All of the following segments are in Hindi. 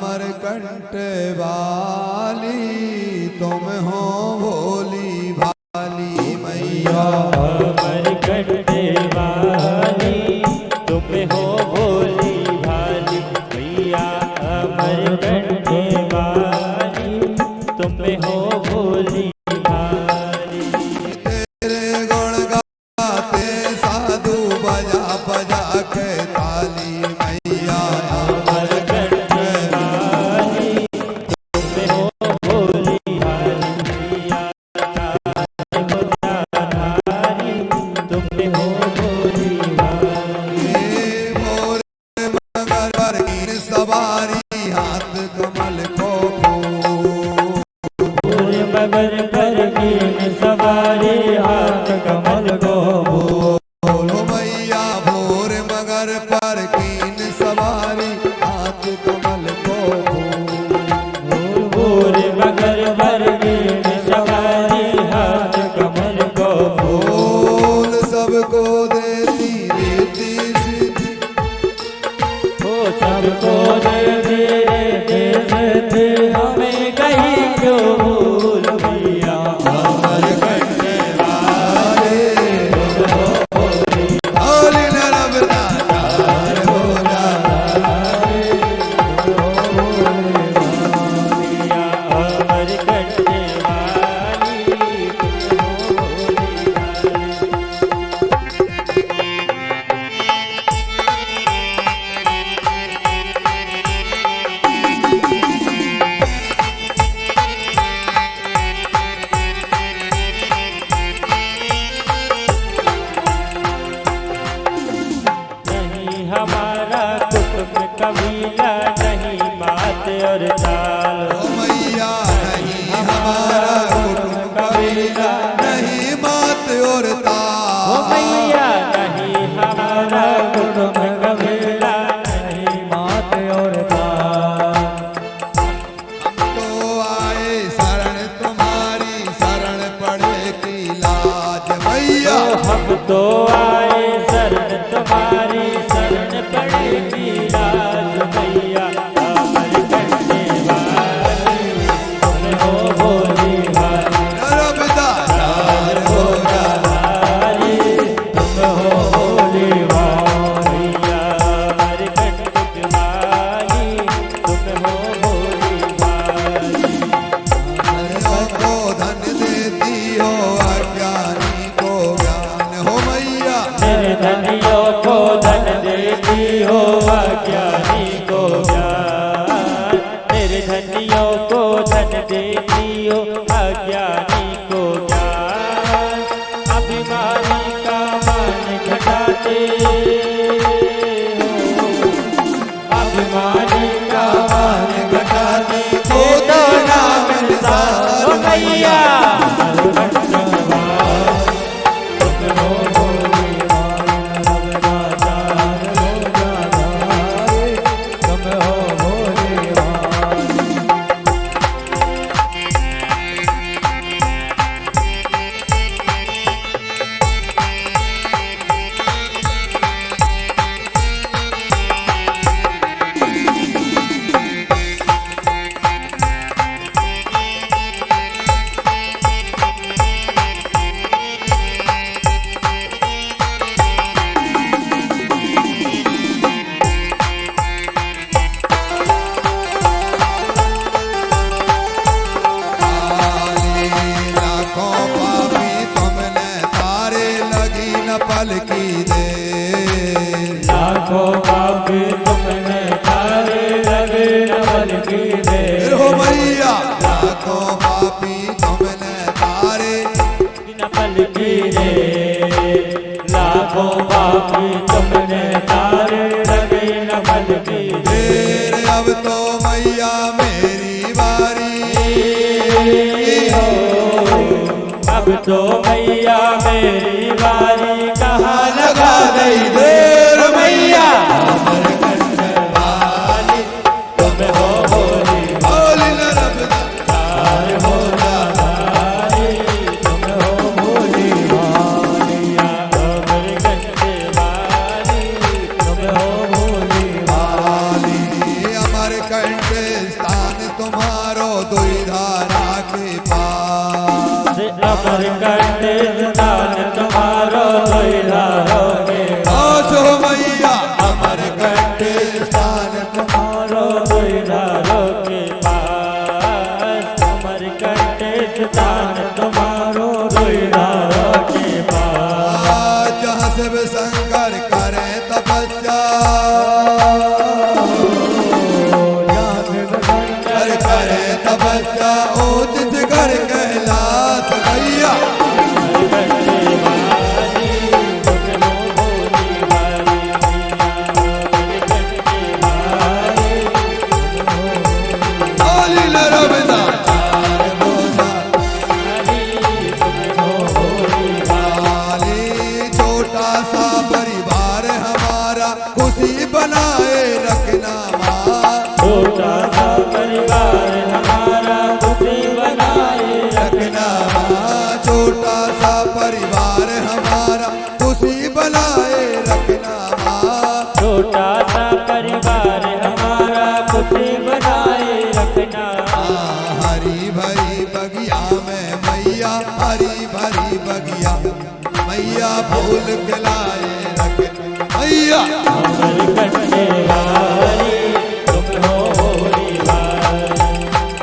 अमर कंठ वाली तुम हो भोली भाली मैया। अमर कंठ वाली तुम हो भोली भाली मैया। अमर कंठ वाली तुम हो भोली भाली। तेरे गुण गाते साधु बजा बजा के ताली मैया। अमर कंठ वाली तुम हो भोली भाली मैया। धारी तुम हो भोली भाली। मोर मगर पर कीन सवारी हाथ कमल को फूल मगर पर कीन सवारी हाथ कमल को बोलो मैया। भोर मगर पर कीन सवारी हाथ कमल को भूल मगर पर कीन सवारी हाथ कमल को बोल सबको देती रीति सिद्धि हो सबको दे दे देती हमें कहीं क्यों भूल मैया। अमर कंठ वाले भोली नरबदा चार हो जा। मैया। अमर कंठ वाली तुम हो भोली भाली। नहीं हमारा कुटुंब कबीला नहीं बात और चाल। ओ मैया नहीं हमारा कुटुंब कबीला नहीं बात और ओ ताल। मैया नहीं हमारा कुटुंब कबीला नहीं बात और चाल। तो आए शरण तुम्हारी शरण पड़े की लाज मैया। हम तो आए शरण तुम्हारी शरण पड़ेगी लाज मैया। अमर कंठ वाली तुम हो भोली भाली नरबदा चार हो जा। भाली तुम हो भोली भाली। अमर कंठ वाली तुम हो भोली भाली। धनियों को धन देती हो अज्ञानी को ज्ञान हो मैया। निर्धनियों को धन देती हो अज्ञानी को ज्ञान। निर्धनियों को धन देती हो अज्ञानी को ज्ञान। अभिमानी का मान घटाते हो अभिमानी का मान घटाते हो तो नाम निसार मैया। लाखों पापी तुमने तारे लगी न पल की दे। लाखों पापी तुमने तारे लगे नवल की दे। हो मैया लाखों पापी तुमने तारे नवल की दे। लाखों पापी तुमने तारे लगे नवल की दे। तेरे अब तो मैया मेरी बारी हो अब तो मैया मेरी बारी कहाँ लगा गई देर मैया। अमर कंठ वाली तुम हो भोली भोली नरबदा चार हो धारी तुम हो भोली भाली। अमर कंठ वाली तुम हो भोली वाली अमर कंठ स्थान तुम्हारो दुई धारा के पास। अमरकंड स्थान तुम्हारो दुई धारा के पास हो मैया अमरकंड स्थान तुम्हारो दुई धारा के पास। अमरकंड स्थान तुम्हारो दुई धारा के पास। जहाँ शिव शंकर करे तपस्या करे तपस्या उचित कर कैलाश भैया। छोटा सा परिवार हमारा खुशी बनाए रखना माँ। छोटा सा परिवार हमारा खुशी बनाए रखना माँ। छोटा सा परिवार हमारा खुशी बनाए रखना माँ। छोटा सा परिवार हमारा खुशी बनाए रखना। हरी भरी बगिया में मैया हरी भरी बगिया मैया फूल खिलाए रखना मैया। अमरकंड वाली तुम हो होली वाली,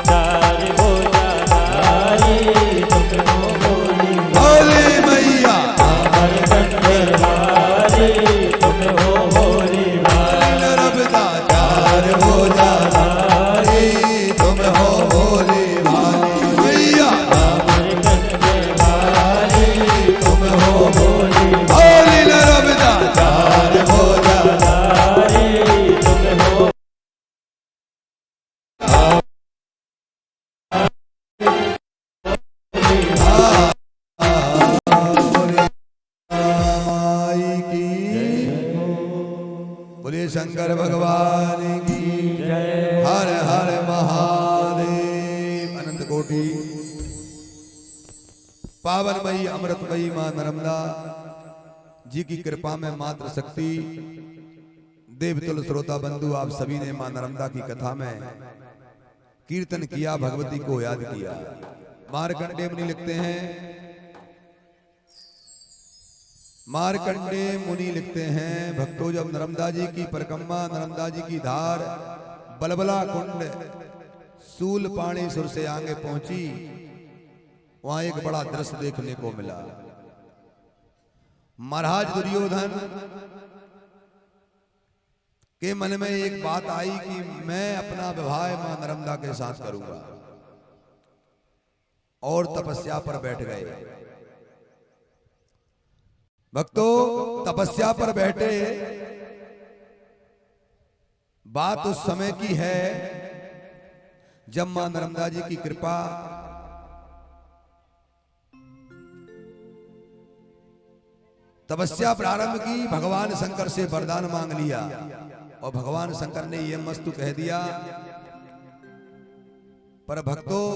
चार भुजाधारी तुम हो होली भोले मैया। अमरकंड वाली तुम हो होली वाली, नर्मदा चार हो जाधारी तुम हो भोले वाली मैया। अमरकंड वाली तुम हो होली भोली नर्मदा चार हो वाली तुम हो। माई की बोले शंकर भगवान की जय। हर हर महादेव। अनंत कोटि पावनमयी अमृतमयी मां नर्मदा जी की कृपा में मात्र शक्ति देवतुल श्रोता बंधु आप सभी ने मां नर्मदा की कथा में कीर्तन किया, भगवती को याद किया। मार्कंडेय मुनि लिखते हैं, मार्कंडेय मुनि लिखते हैं भक्तों जब नर्मदा जी की परिक्रमा, नर्मदा जी की धार बलबला कुंड शूलपाणीसुर से आगे पहुंची, वहां एक बड़ा दृश्य देखने को मिला। महाराज दुर्योधन के मन में एक बात आई कि मैं अपना विवाह मां नर्मदा के साथ करूंगा, और तपस्या पर बैठ गए। भक्तों तपस्या पर बैठे, बात उस समय की है जब मां नर्मदा जी की कृपा तपस्या प्रारंभ की। भगवान शंकर से वरदान मांग लिया और भगवान शंकर ने यह मस्तु कह दिया, पर भक्तों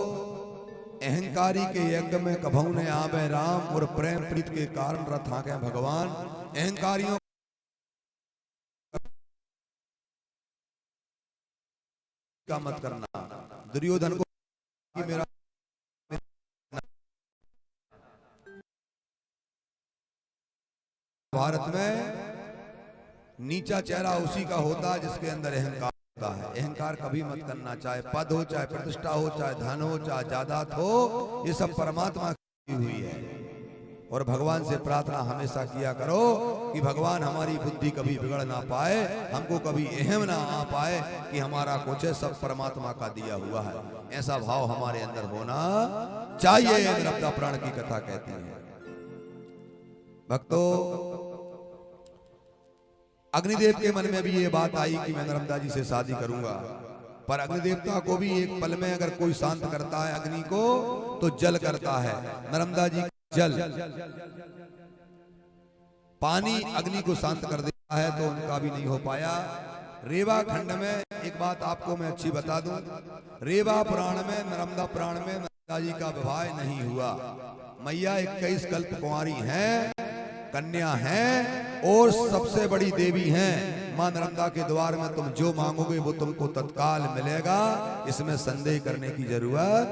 अहंकारी के यज्ञ में कभऊ ने आवे राम, और प्रेम प्रीत के कारण रथ आके भगवान। अहंकारियों का मत करना। दुर्योधन को कि मेरा भारत में नीचा चेहरा उसी का होता है जिसके अंदर अहंकार होता है। अहंकार कभी मत करना, चाहे पद हो, चाहे प्रतिष्ठा हो, चाहे धन हो, चाहे जायदाद हो, ये सब परमात्मा की हुई है। और भगवान से प्रार्थना हमेशा किया करो कि भगवान हमारी बुद्धि कभी बिगड़ ना पाए, हमको कभी अहम ना आ पाए कि हमारा कुछ है सब परमात्मा का दिया हुआ है। ऐसा भाव हमारे अंदर होना चाहिए। नर्मदा पुराण की कथा कहती है। भक्तों अग्निदेव के मन में भी ये बात आई कि मैं नर्मदा जी से शादी करूंगा, पर अग्निदेवता को भी एक पल में अगर कोई शांत करता है अग्नि को तो जल करता है। नर्मदा जी जल पानी अग्नि को शांत कर देता है, तो उनका भी नहीं हो पाया। रेवा खंड में एक बात आपको मैं अच्छी बता दूं, रेवा पुराण में, नर्मदा पुराण में नर्मदा जी का विवाह नहीं हुआ। मैया 21 कल्प कुंवारी हैं, कन्या हैं और सबसे बड़ी देवी हैं। मां नर्मदा के द्वार में तुम जो मांगोगे वो तुमको तत्काल मिलेगा, इसमें संदेह करने की जरूरत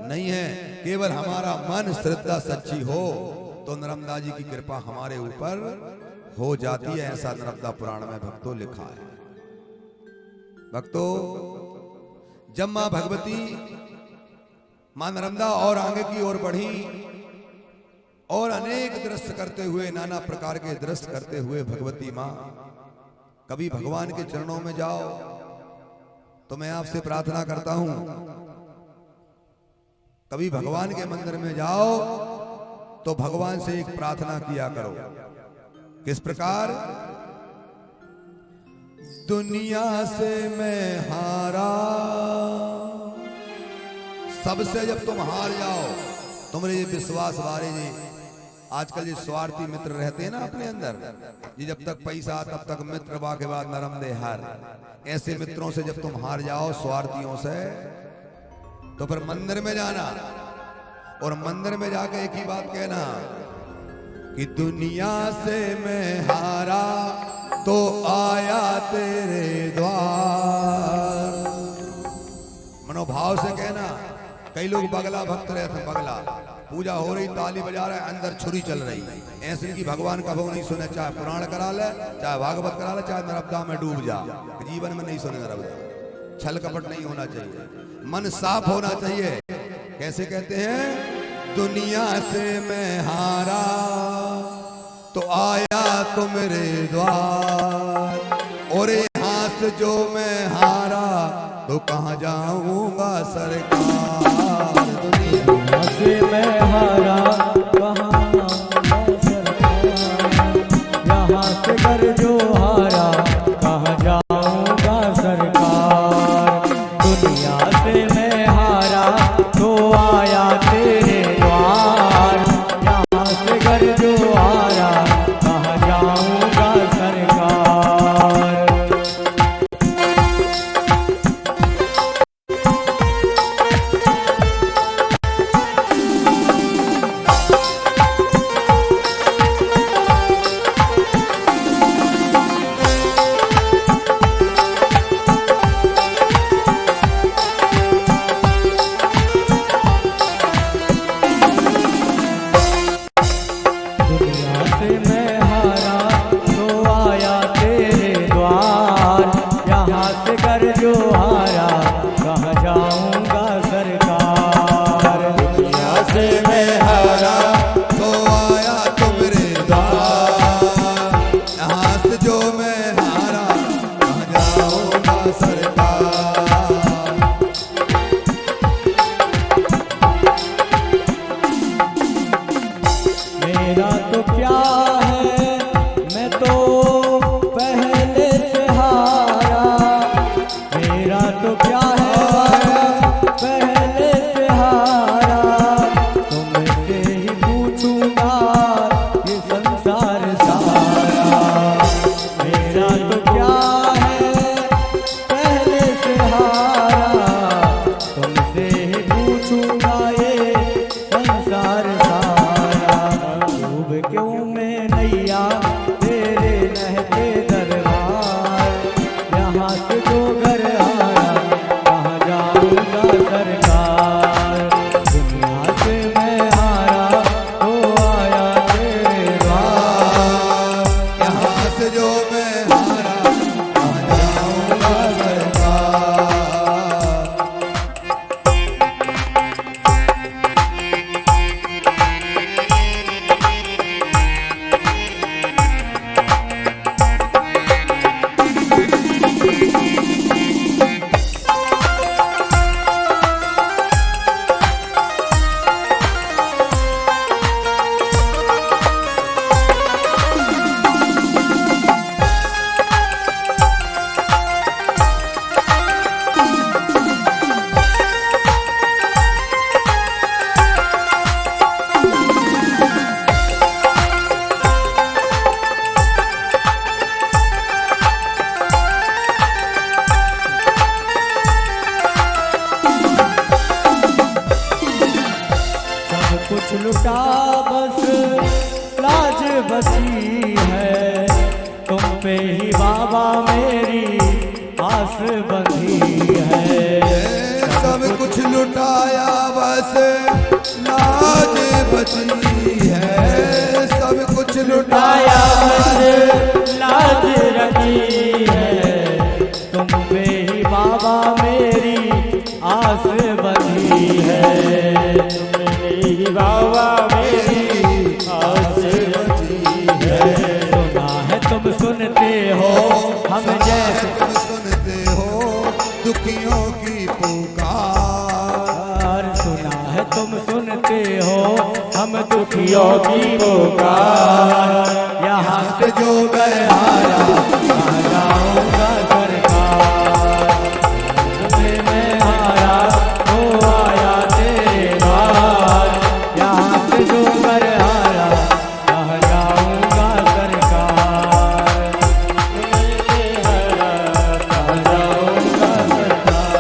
नहीं है। केवल हमारा मन श्रद्धा सच्ची हो तो नर्मदा जी की कृपा हमारे ऊपर हो जाती है। ऐसा नर्मदा पुराण में भक्तों लिखा है। भक्तों, जब मां भगवती मां नर्मदा और आगे की ओर बढ़ी और अनेक दृश्य करते हुए, नाना प्रकार के दृश्य करते हुए भगवती मां कभी भगवान के चरणों में जाओ तो मैं आपसे प्रार्थना करता हूं, कभी भगवान के मंदिर में जाओ तो भगवान से एक प्रार्थना किया करो। किस प्रकार? दुनिया से मैं हारा, सबसे जब तुम हार जाओ, तुम्हारे ये विश्वास वाले जी आजकल ये स्वार्थी मित्र रहते हैं ना अपने अंदर, ये जब तक पैसा तब तक मित्र, बा के बाद नरम दे हार। ऐसे मित्रों से जब तुम हार जाओ, स्वार्थियों से, तो फिर मंदिर में जाना और मंदिर में जाके एक ही बात कहना कि दुनिया से मैं हारा तो आया तेरे द्वार। मनोभाव से कहना। कई लोग बगला भक्त रहते, बगला पूजा हो रही, ताली बजा रहे, अंदर छुरी चल रही, ऐसे की भगवान का भोग नहीं सुने, चाहे पुराण करा ले, चाहे भागवत करा ले, चाहे नर्मदा में डूब जा, जीवन में नहीं सुने नर्मदा। छल कपट नहीं होना चाहिए, मन साफ होना चाहिए। कैसे कहते हैं? दुनिया से मैं हारा तो आया तो मेरे द्वार, और यहाँ से जो मैं हारा तो कहाँ जाऊंगा सरकार। दुनिया से मैं हारा कहाँ सरकार, यहाँ से घर जो हारा कहाँ जाऊंगा सरकार। दुनिया से मैं हारा तो आया तेरे द्वार, यहाँ से घर जो हारा कहाँ जाऊंगा सरकार। मेरा तो क्या है, मैं तो पहले से हारा, मेरा तो क्या है, पहले से हारा, तुमसे ही पूछूंगा ये संसार सारा। मेरा तो क्या है, पहले से हारा, तुमसे ही पूछूंगा ये संसार सारा। डूब क्यों मैं नैया तेरे नहते दरबार, यहाँ से जो घर आया कहाँ जाऊंगा सरकार। दुनिया से मैं हारा तो आया तेरे द्वार, यहाँ से जो मैं हारा कहाँ जाऊंगा सरकार। कुछ लुटा बस लाज बची है, तुम पे ही बाबा में लाज बची है सब कुछ लुटाया लुटाया बस लाज रखी है तुम पे ही बाबा मेरी आस बनी है तुम पे ही बाबा मेरी आस बनी है सुना है तुम सुनते हो हम जैसे तुम सुनते हो दुखियों की पुकार सुना है तुम सुनते हो हम दुखियों की पुकार यहाँ से जो घर आया कहाँ जाऊंगा सरकार तुम्हें मैं आया तो आया तेरे द्वार यहाँ से जो घर आया कहाँ जाऊंगा सरकार तुम्हें मैं आया कहाँ जाऊंगा सरकार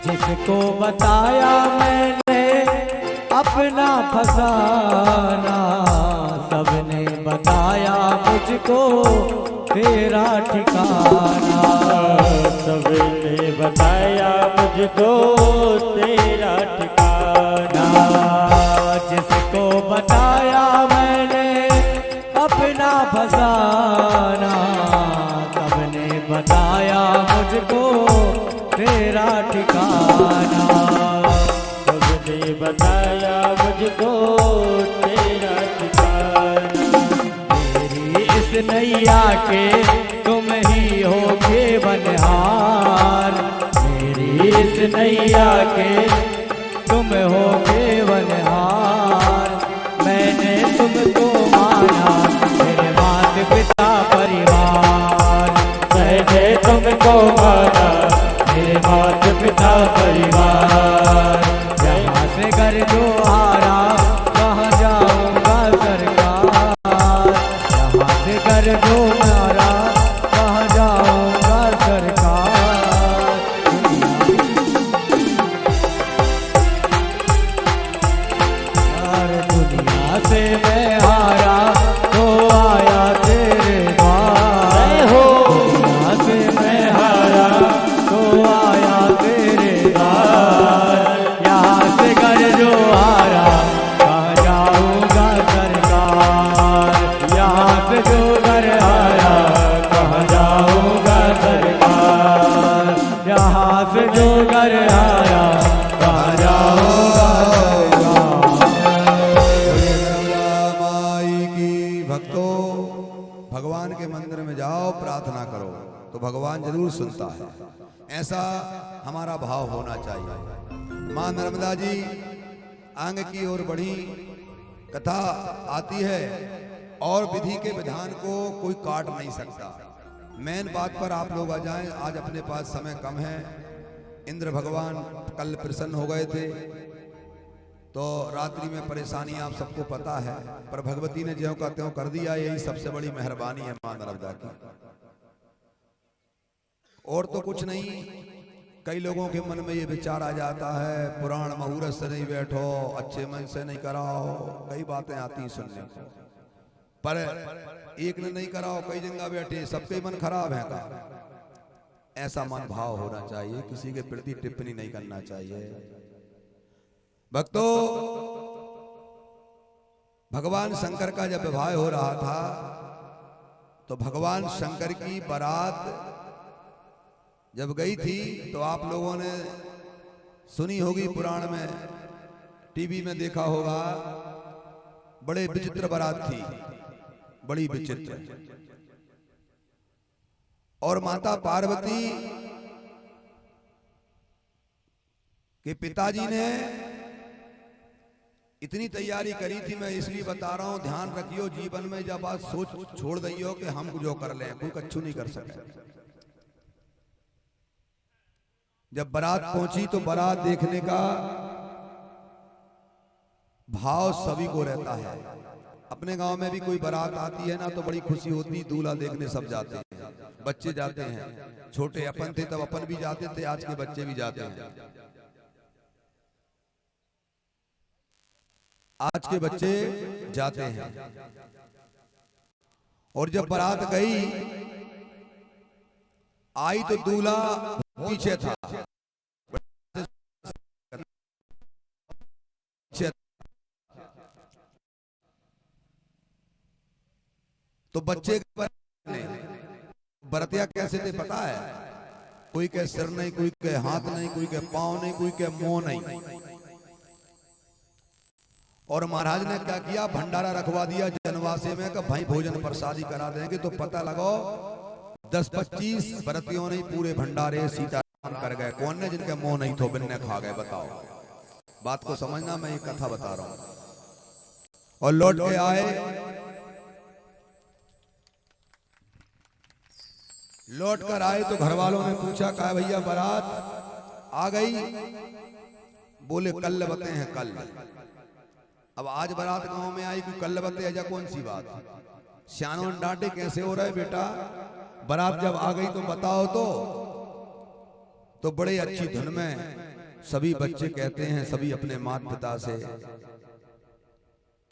जिसको बताया मैंने अपना फसाना सबने बताया मुझको तेरा ठिकाना सबने बताया मुझको तेरा ठिकाना जिसको बताया मैंने अपना फसाना सबने बताया मुझको तेरा ठिकाना सबने बताया मुझको तेरा ठिकाना मेरी इस नैया के तुम ही हो के बनहार मेरी इस नैया के तुम हो के बनहार मैंने तुमको माना मेरे माता पिता परिवार मैंने तुमको माना मेरे माता पिता परिवार यहाँ से घर जो हारा कहाँ जाऊंगा सरकार यहाँ से घर जो हारा कहाँ जाऊंगा सरकार यार दुनिया से मैं हारा तो आया तेरे द्वार हो दुनिया से मैं हारा तो आया तेरे द्वार यहाँ से घर जो हारा कहाँ जाऊंगा सरकार यहाँ से जो घर आया कहाँ जाऊंगा सरकार यहाँ से जो घर आया कहाँ जाऊंगा माई की भक्तों भगवान के मंदिर में जाओ प्रार्थना करो तो भगवान जरूर सुनता है ऐसा हमारा भाव होना चाहिए। मां नर्मदा जी आंग की ओर बढ़ी कथा आती है और विधि के विधान को कोई काट नहीं सकता। मेन बात पर आप लोग आ जाएं, आज अपने पास समय कम है। इंद्र भगवान कल प्रसन्न हो गए थे तो रात्रि में परेशानी आप सबको पता है, पर भगवती ने ज्यों का त्यों कर दिया। यही सबसे बड़ी मेहरबानी है मां नर्मदा की, और तो कुछ नहीं। कई लोगों के मन में ये विचार आ जाता है पुराण मुहूर्त से नहीं बैठो, अच्छे मन से नहीं कराओ, कई बातें आती हैं सुनने को। पर एक ने नहीं कराओ, कई जगह बैठे, सबके मन खराब है का। ऐसा मन भाव होना चाहिए, किसी के प्रति टिप्पणी नहीं करना चाहिए। भक्तों, भगवान शंकर का जब विवाह हो रहा था तो भगवान शंकर की बारात जब गई थी तो आप लोगों ने सुनी होगी, पुराण में, टीवी में देखा होगा। बड़े विचित्र बारात थी, बड़ी विचित्र। और माता पार्वती के पिताजी ने इतनी तैयारी करी थी, मैं इसलिए बता रहा हूं, ध्यान रखियो। जीवन में जब बात सोच छोड़ दियो कि हम जो कर लें, कोई कच्छू नहीं कर सके। जब बारात पहुंची तो बारात देखने का भाव सभी को रहता है। अपने गांव में भी कोई बारात आती है ना तो बड़ी खुशी होती, दूल्हा देखने सब जाते हैं, बच्चे जाते हैं। छोटे अपन थे तब अपन भी जाते थे, आज के बच्चे भी जाते हैं। आज के बच्चे जाते हैं। और जब बारात गई आई तो दूल्हा पीछे था, तो बच्चे बरतिया कैसे थे पता है? कोई के सिर नहीं, कोई के हाथ नहीं, कोई के पांव नहीं, कोई के मुंह नहीं। और महाराज ने क्या किया, भंडारा रखवा दिया जनवासे में कि भाई भोजन प्रसादी करा देंगे। तो पता लगाओ 10-25 बरतियों ने पूरे भंडारे सीताराम कर गए। कौन ने? जिनके मुंह नहीं तो बिन्ने खा गए। बताओ, बात को समझना, मैं ये कथा बता रहा हूं। और लौट के आए, लौट कर आए तो घर वालों ने पूछा, कहा भैया बारात आ गई? बोले कल बते हैं कल। अब आज बारात गांव में आई, कोई कल बते या कौन सी बात? सियानों ने डांटे, कैसे हो रहा है बेटा, बारात जब आ गई तो बताओ। तो बड़े अच्छी धुन में सभी बच्चे कहते हैं, सभी अपने माता पिता से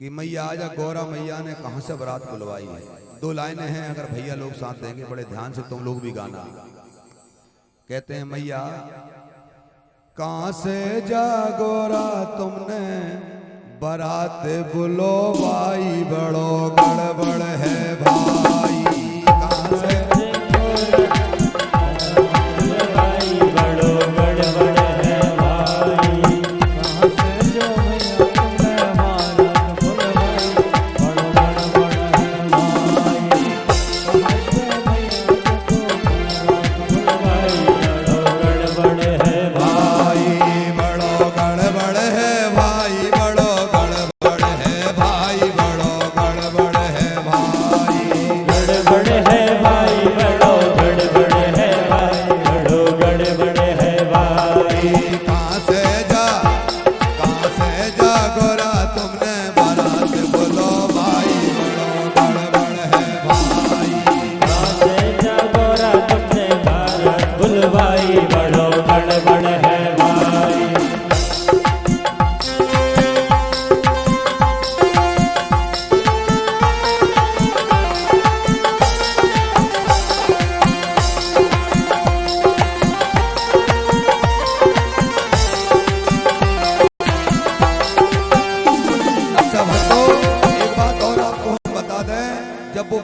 कि मैया आजा, गौरा मैया ने कहां से बारात बुलवाई है। 2 लाइनें हैं, अगर भैया लोग साथ देंगे बड़े ध्यान से तुम लोग भी गाना। कहते हैं, मैया कहां से जागोरा तुमने बारात बुलवाई, बड़ो गड़बड़ है भाई। कहां से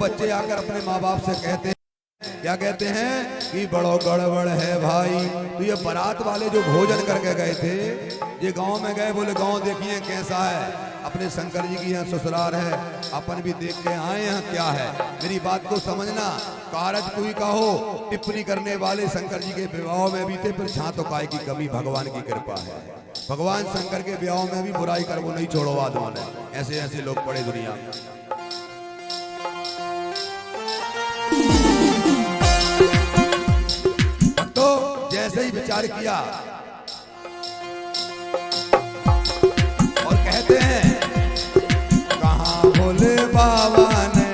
बच्चे आकर अपने माँ बाप से कहते हैं, क्या कहते हैं कि बड़ो गड़बड़ है भाई। तो ये बारात वाले जो भोजन करके गए थे, ये गांव में गए, बोले गांव देखिए कैसा है, अपने शंकर जी की यहाँ ससुराल है, अपन भी देख के आए हैं क्या है। मेरी बात को समझना, कारज कोई का हो, टिप्पणी करने वाले शंकर जी के विवाह में भी थे, फिर छां तो काय की कमी, भगवान की कृपा है। भगवान शंकर के विवाह में भी बुराई कर वो नहीं छोड़ो आदमी ने। ऐसे ऐसे लोग पड़े दुनिया में। तो जैसे ही विचार किया और कहते हैं, कहाँ भोले बाबा ने,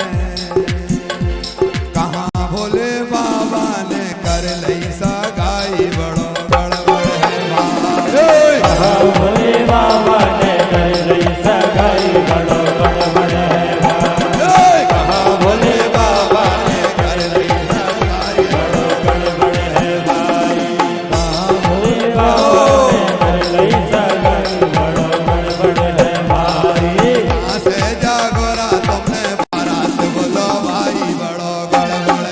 कहाँ भोले बाबा ने कर लई सगाई, बड़ो गड़बड़ है भाई। कहाँ भोले बाबा ने कर लई सगाई, बड़ो गड़बड़ है भाई। कहाँ भोले बाबा ने कर लई सगाई, बड़ो गड़बड़ है भाई। कहाँ भोले बाबा ने कर लई सगाई, बड़ो गड़बड़ है भाई। कहाँ से जागोरा तुमने बारात बोलो भाई, बड़ो गड़बड़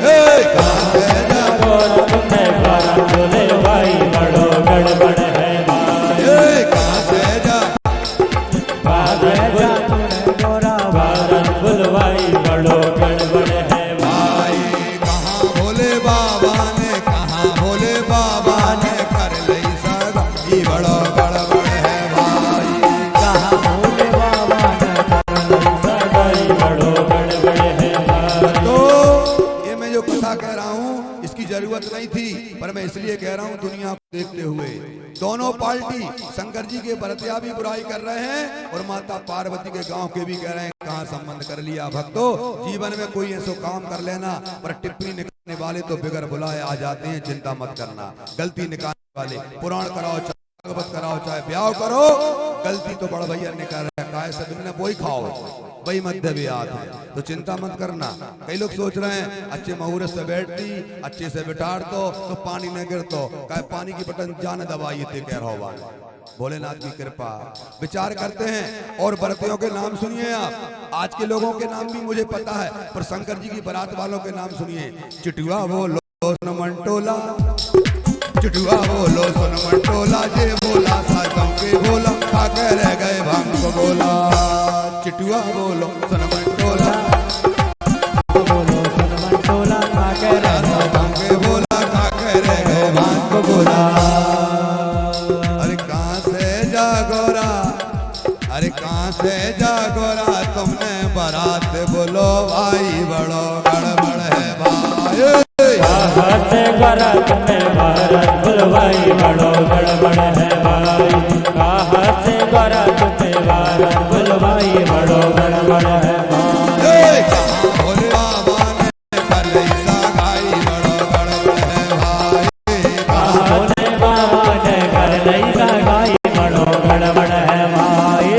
है। कहाँ से जागोरा तुमने बारात बोले भाई, बड़ो गड़बड़ है भाई। कहाँ से जा बारात बुलवाई, बड़ो गड़बड़ है भाई। कहाँ भोले बाबा ने, कहाँ भोले बाबा ने कर लई सगाई, बड़ो गड़बड़ है भाई। कहाँ भोले बाबा ने कर लई सगाई, बड़ो गड़बड़ है भाई। तो ये मैं जो कथा कह रहा हूँ, इसकी जरूरत नहीं थी, पर मैं इसलिए कह रहा हूँ दुनिया को देखते हुए दोनों पार्टी शंकर जी के भरतिया भी बुराई कर रहे हैं और माता पार्वती के गांव के भी कह रहे हैं कहाँ संबंध कर लिया। भक्तों, जीवन में कोई ऐसा काम कर लेना, पर टिप्पणी निकालने वाले तो बिगर बुलाए आ जाते हैं, चिंता मत करना। गलती निकालने वाले पुराण कराओ चाहे भागवत कराओ चाहे ब्याह करो, गलती तो बड़ भैया ने कर रखा है, सब ने वही खाओ वही मध्य भी आते हैं, तो चिंता मत करना। कई लोग सोच रहे हैं अच्छे मुहूर्त से बैठती अच्छे से बिठाड़ तो पानी न गिरतो, कहे पानी की बटन जान दबाई थे कह रहा भोलेनाथ की कृपा। विचार करते हैं और बरतियों के नाम सुनिए आप। आज के लोगों के नाम भी मुझे पता है, पर शंकर जी की बारात वालों के नाम सुनिए। चिटुआ बोलो सुन मंटोला, चिटुआ बोलो सुन मंटोला, जे बोला साजों के बोला खाके रह गए भांग को बोला। चिटुआ बोलो सुन मंटोला, बोलो सुन मंटोला, खाके रह गए भांग के बोला खाके रह गए भांग को बोला। अरे कहाँ से जागोरा, अरे कहाँ से जागोरा, तुमने बारात बोलो भाई बड़ो गड़बड़ है भाई। कहाँ से बारात में बारात बुलवाई बड़ो गड़बड़ है भाई। कहाँ से बारात में बारात बुलवाई बड़ो गड़बड़ है भाई। भोले बाबा ने कलैसा गाई बड़ो गड़बड़ है भाई। भोले बाबा ने कलैसा गाई बड़ो गड़बड़ है भाई।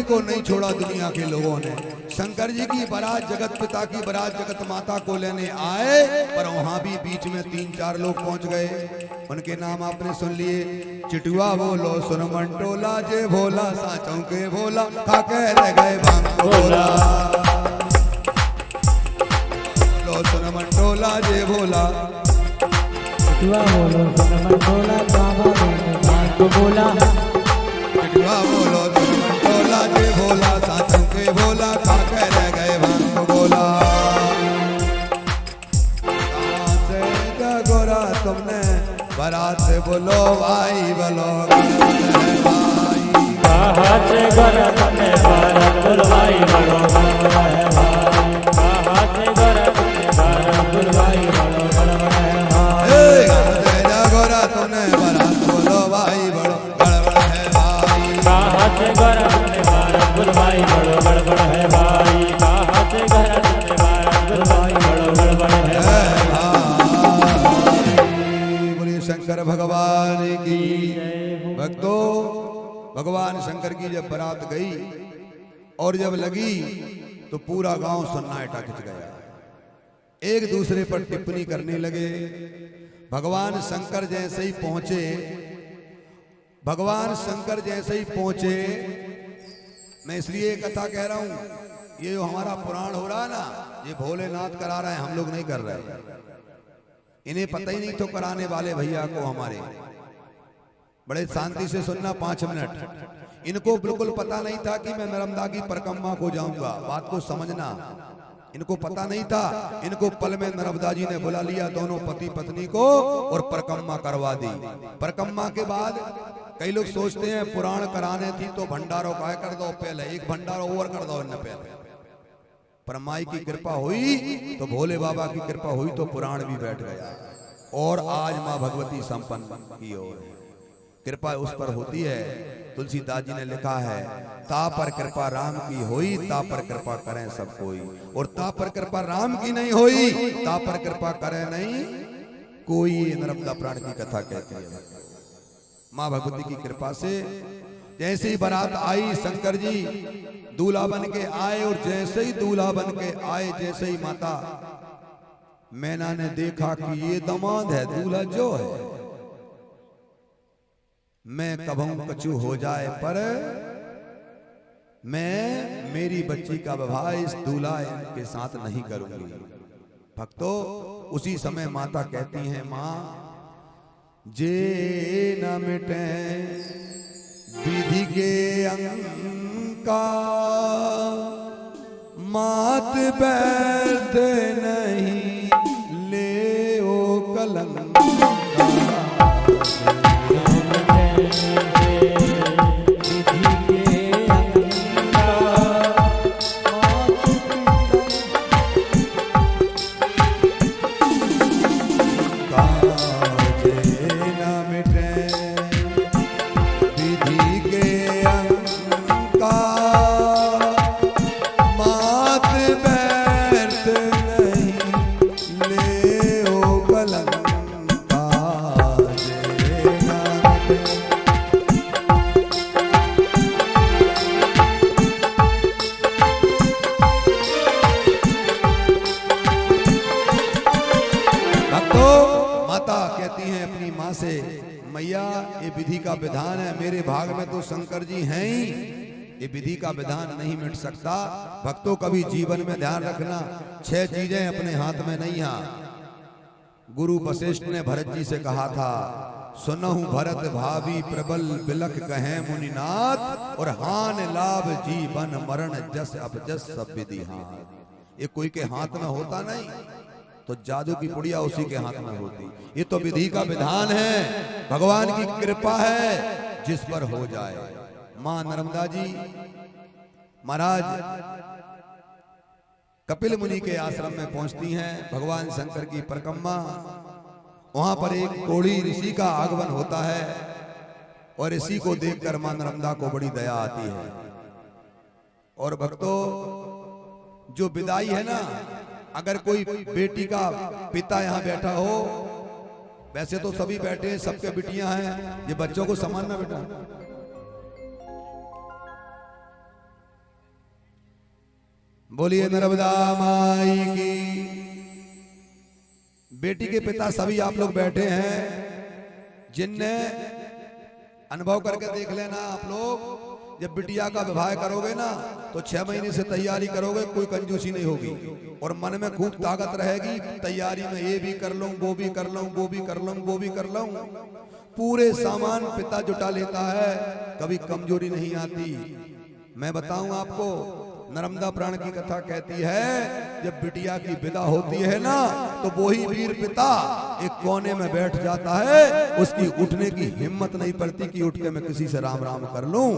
को नहीं छोड़ा दुनिया के लोगों ने। शंकर जी की बारात जगत पिता की बारात जगत माता को लेने आए, पर वहां भी बीच में 3-4 लोग पहुंच गए। उनके नाम आपने सुन लिए। चिटुआ बोलो सुन मंटोला, जे भोला साचों के भोला खाके रह गए भांग को बोला। बोलो सुन मंटोला जे भोला, चिटुआ बोलो सुन मंटोला, बाबा ने भांग को बोला। चिटुआ बोलो सुन मंटोला जे भोला साचों के भोला खाके रह गए भांग को बोला। कहाँ से जागोरा तुमने बारात बोलो भाई बोलो भाई। कहाँ से बारात में बारात बुलवाई बड़ो गड़बड़ है भाई। कहाँ से बारात में बारात बुलवाई बड़ो गड़बड़ है भाई। कहाँ से जागोरा तुमने बारात बोलो भाई बड़ो गड़बड़ है भाई। कहाँ से बारात में बारात बुलवाई बड़ो गड़बड़ है भाई। कहाँ से बारात में बारात बुलवाई बड़ो गड़बड़ है भाई। बोलिए शंकर भगवान की। भक्तों, भगवान शंकर की जब बारात गई और जब लगी तो पूरा गांव सन्नाटा खिंच गया, एक दूसरे पर टिप्पणी करने लगे। भगवान शंकर जैसे ही पहुंचे, भगवान शंकर जैसे ही पहुंचे, मैं इसलिए कथा कह रहा हूं, ये जो हमारा पुराण हो रहा है ना, ये भोलेनाथ करा रहे हैं, हम लोग नहीं कर रहे। इन्हें पता ही नहीं तो कराने वाले भैया को हमारे, बड़े शांति से सुनना 5 मिनट। इनको बिल्कुल पता नहीं था कि मैं नर्मदा की परिक्रमा को जाऊंगा, बात को समझना। इनको पता नहीं था। इनको पल में नर्मदा जी ने बुला लिया, दोनों पति पत्नी को, और परिक्रमा करवा दी। परिक्रमा के बाद कई लोग सोचते हैं पुराण कराने थी तो भंडारों का कर दो, पहले एक भंडारा ओवर कर दो इन्हें पहले। पर माई की कृपा हुई तो, भोले बाबा की कृपा हुई तो पुराण भी बैठ गया, और आज माँ भगवती संपन्न की ओर कृपा उस पर होती है। तुलसीदास जी ने लिखा है, ता पर कृपा राम की होई, ता पर कृपा करें सब कोई। और ता पर कृपा राम की नहीं होई, ता पर कृपा करे नहीं कोई। नर्मदा प्राण की कथा कहती है। माँ भगवती की कृपा से जैसे ही बारात आई, शंकर जी दूल्हा बन के आए, और जैसे ही दूल्हा बन के आए, जैसे ही माता मैना ने देखा कि ये दामाद है, दूल्हा जो है, मैं कभू कछु हो जाए पर मैं मेरी बच्ची का विवाह इस दूल्हा के साथ नहीं करूंगी। भक्तों, उसी समय माता कहती हैं, मां जे न मिटे विधि के अंका, मात बैठ नहीं ले ओ कलंका। मैया ये विधि का विधान है, मेरे भाग में तो शंकर जी हैं ही, ये विधि का विधान नहीं मिट सकता। भक्तों, कभी जीवन में ध्यान रखना, 6 चीजें अपने हाथ में नहीं हैं। गुरु वशिष्ठ ने भरत जी से कहा था, सुनहु भरत भावी प्रबल बिलख कहे मुनिनाथ, और हान लाभ जीवन मरण जस अपजस सब विधि हाथ। ये कोई के हाथ में होता नहीं, तो जादू की पुड़िया उसी के हाथ में होती। ये तो विधि का विधान है, भगवान की कृपा है जिस पर हो जाए। मां नर्मदा जी महाराज कपिल मुनि के आश्रम में पहुंचती हैं, भगवान शंकर की परिक्रमा। वहां पर एक कोढ़ी ऋषि का आगमन होता है, और ऋषि को देखकर मां नर्मदा को बड़ी दया आती है। और भक्तों, जो विदाई है ना, अगर कोई बेटी का पिता यहां बैठा हो, वैसे तो सभी बैठे हैं, सबके बिटियां हैं, ये बच्चों को संभालना बेटा। बोलिए नर्मदा माई की। बेटी के पिता सभी आप लोग बैठे हैं, जिनने अनुभव करके देख लेना आप लोग, जब बिटिया का विवाह करोगे ना तो 6 महीने से तैयारी करोगे, कोई कंजूसी नहीं होगी, और मन में खूब ताकत रहेगी तैयारी में, ये भी कर लूं, वो भी कर लूं, वो भी कर लूं, वो भी कर लूं। पूरे सामान पिता जुटा लेता है, कभी कमजोरी नहीं आती। मैं बताऊं आपको, नर्मदा पुराण की कथा कहती है, जब बिटिया की विदा होती है ना, तो वही वीर पिता एक कोने में बैठ जाता है, उसकी उठने की हिम्मत नहीं पड़ती कि उठ के मैं किसी से राम राम कर लूं।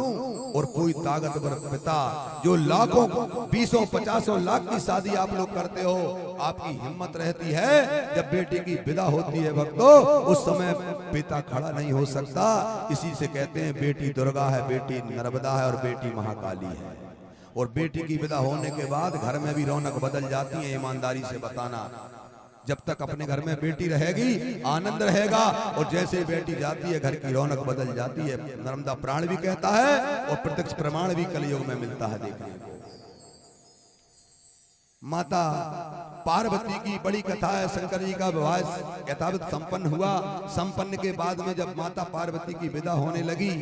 और कोई ताकतवर पिता जो लाखों 20-50 लाख की शादी आप लोग करते हो, आपकी हिम्मत रहती है, जब बेटी की विदा होती है भक्तों, उस समय पिता खड़ा नहीं हो सकता। इसी से कहते हैं बेटी दुर्गा है, बेटी नर्मदा है, और बेटी महाकाली है। और बेटी की विदा होने के बाद घर में भी रौनक बदल जाती है। ईमानदारी से बताना, जब तक अपने घर में बेटी रहेगी आनंद रहेगा, और जैसे बेटी जाती है घर की रौनक बदल जाती है। नर्मदा पुराण भी कहता है, और प्रत्यक्ष प्रमाण भी कलयुग में मिलता है देखने को। माता पार्वती की बड़ी कथा है। शंकर जी का विवाह यथावत संपन्न हुआ। संपन्न के बाद में जब माता पार्वती की विदा होने लगी,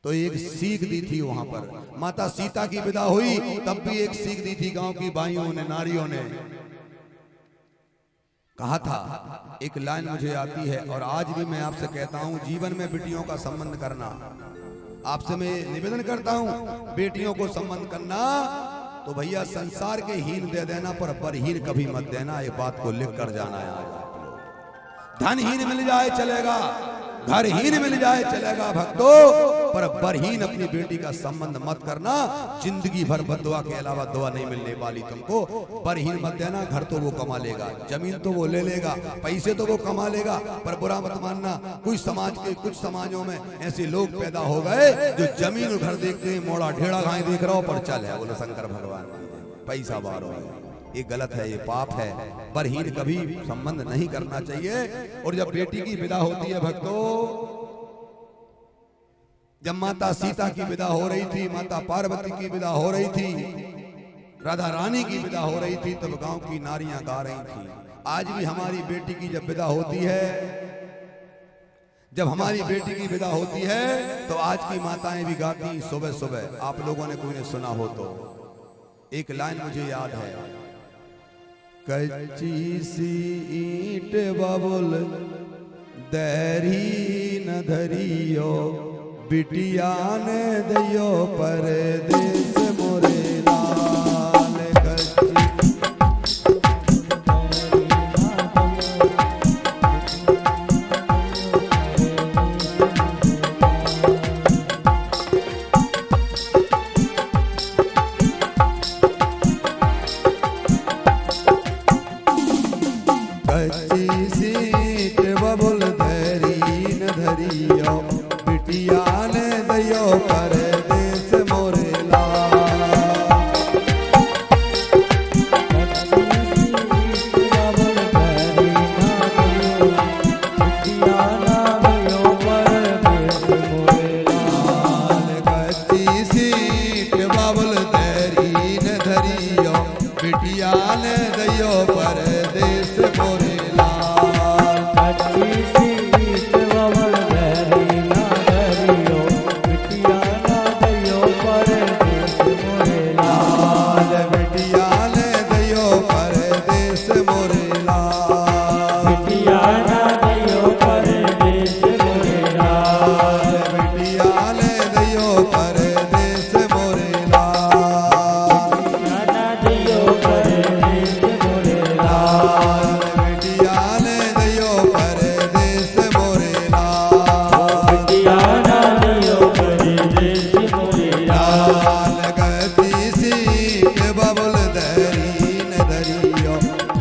तो एक सीख दी थी वहां पर। माता सीता की विदा हुई, तब भी एक सीख दी थी गांव की बाइयों ने, नारियों ने। कहा था, एक लाइन मुझे आती है और आज भी मैं आपसे कहता हूं, जीवन में बेटियों का संबंध करना, आपसे मैं निवेदन करता हूं, बेटियों को संबंध करना तो भैया संसार के हीन दे देना, पर परहीन कभी मत देना। एक बात को लिख कर जाना है आज आप लोग। धनहीन मिल जाए चलेगा, घरहीन मिल जाए चलेगा भक्तों, पर बरहीन अपनी बेटी का संबंध मत करना। जिंदगी भर बद्दुआ के अलावा दुआ नहीं मिलने वाली तुमको। बरहीन मत देना। घर तो वो कमा लेगा, जमीन तो वो ले लेगा, पैसे तो वो कमा लेगा, पर बुरा मत मानना, कुछ समाज के कुछ समाजों में ऐसे लोग पैदा हो गए जो जमीन और घर देखते ही मोड़ा ढेड़ा गाय देख रहा हो पर चल है, बोले शंकर भगवान पैसा बार हो गया। ये गलत है, ये पाप है। बरहीन कभी संबंध नहीं करना चाहिए। और जब बेटी की विदा होती है भक्तों, जब माता सीता की विदा हो रही थी, माता पार्वती की विदा हो रही थी, राधा रानी की विदा हो रही थी, तब गांव की नारियां गा रही थी। आज भी हमारी बेटी की जब विदा होती है, जब हमारी बेटी की विदा होती है तो आज की माताएं भी गाती सुबह सुबह, आप लोगों ने कोई ने सुना हो तो एक लाइन मुझे याद है, कच्ची सी ईंट बबुल दैरी न धरियो, बिटिया ने दियो परदेस मोरे लाल। कच्ची सीट बबुल धरी न धरियो, बिटिया ने दियो परदेस मोरे लाल। कच्ची सीट बबुल धरी न धरियो, बिटिया ने दियो परदेस मोरे लाल। कच्ची सीट बबुल धरी न धरियो, बिटिया न दियो परदेस मोरे लाल। बिटिया ने दियो परदेस मोरे लाल। बिटिया न दियो परदेस मोरे लाल। बिटिया ने दियो परदेस मोरे लाल। बिटिया न दियो परदेस मोरे लाल।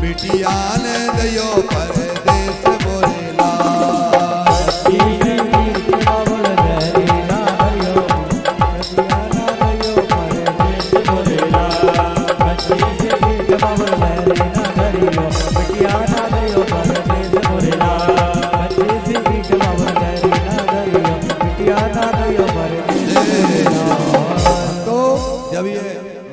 बिटिया ने दियो परदेस मोरे लाल। बिटिया न दियो परदेस मोरे लाल। गति सीट बबुल धरी न धरियो, बिटिया ने दियो परदेस मोरे लाल। तो जब ये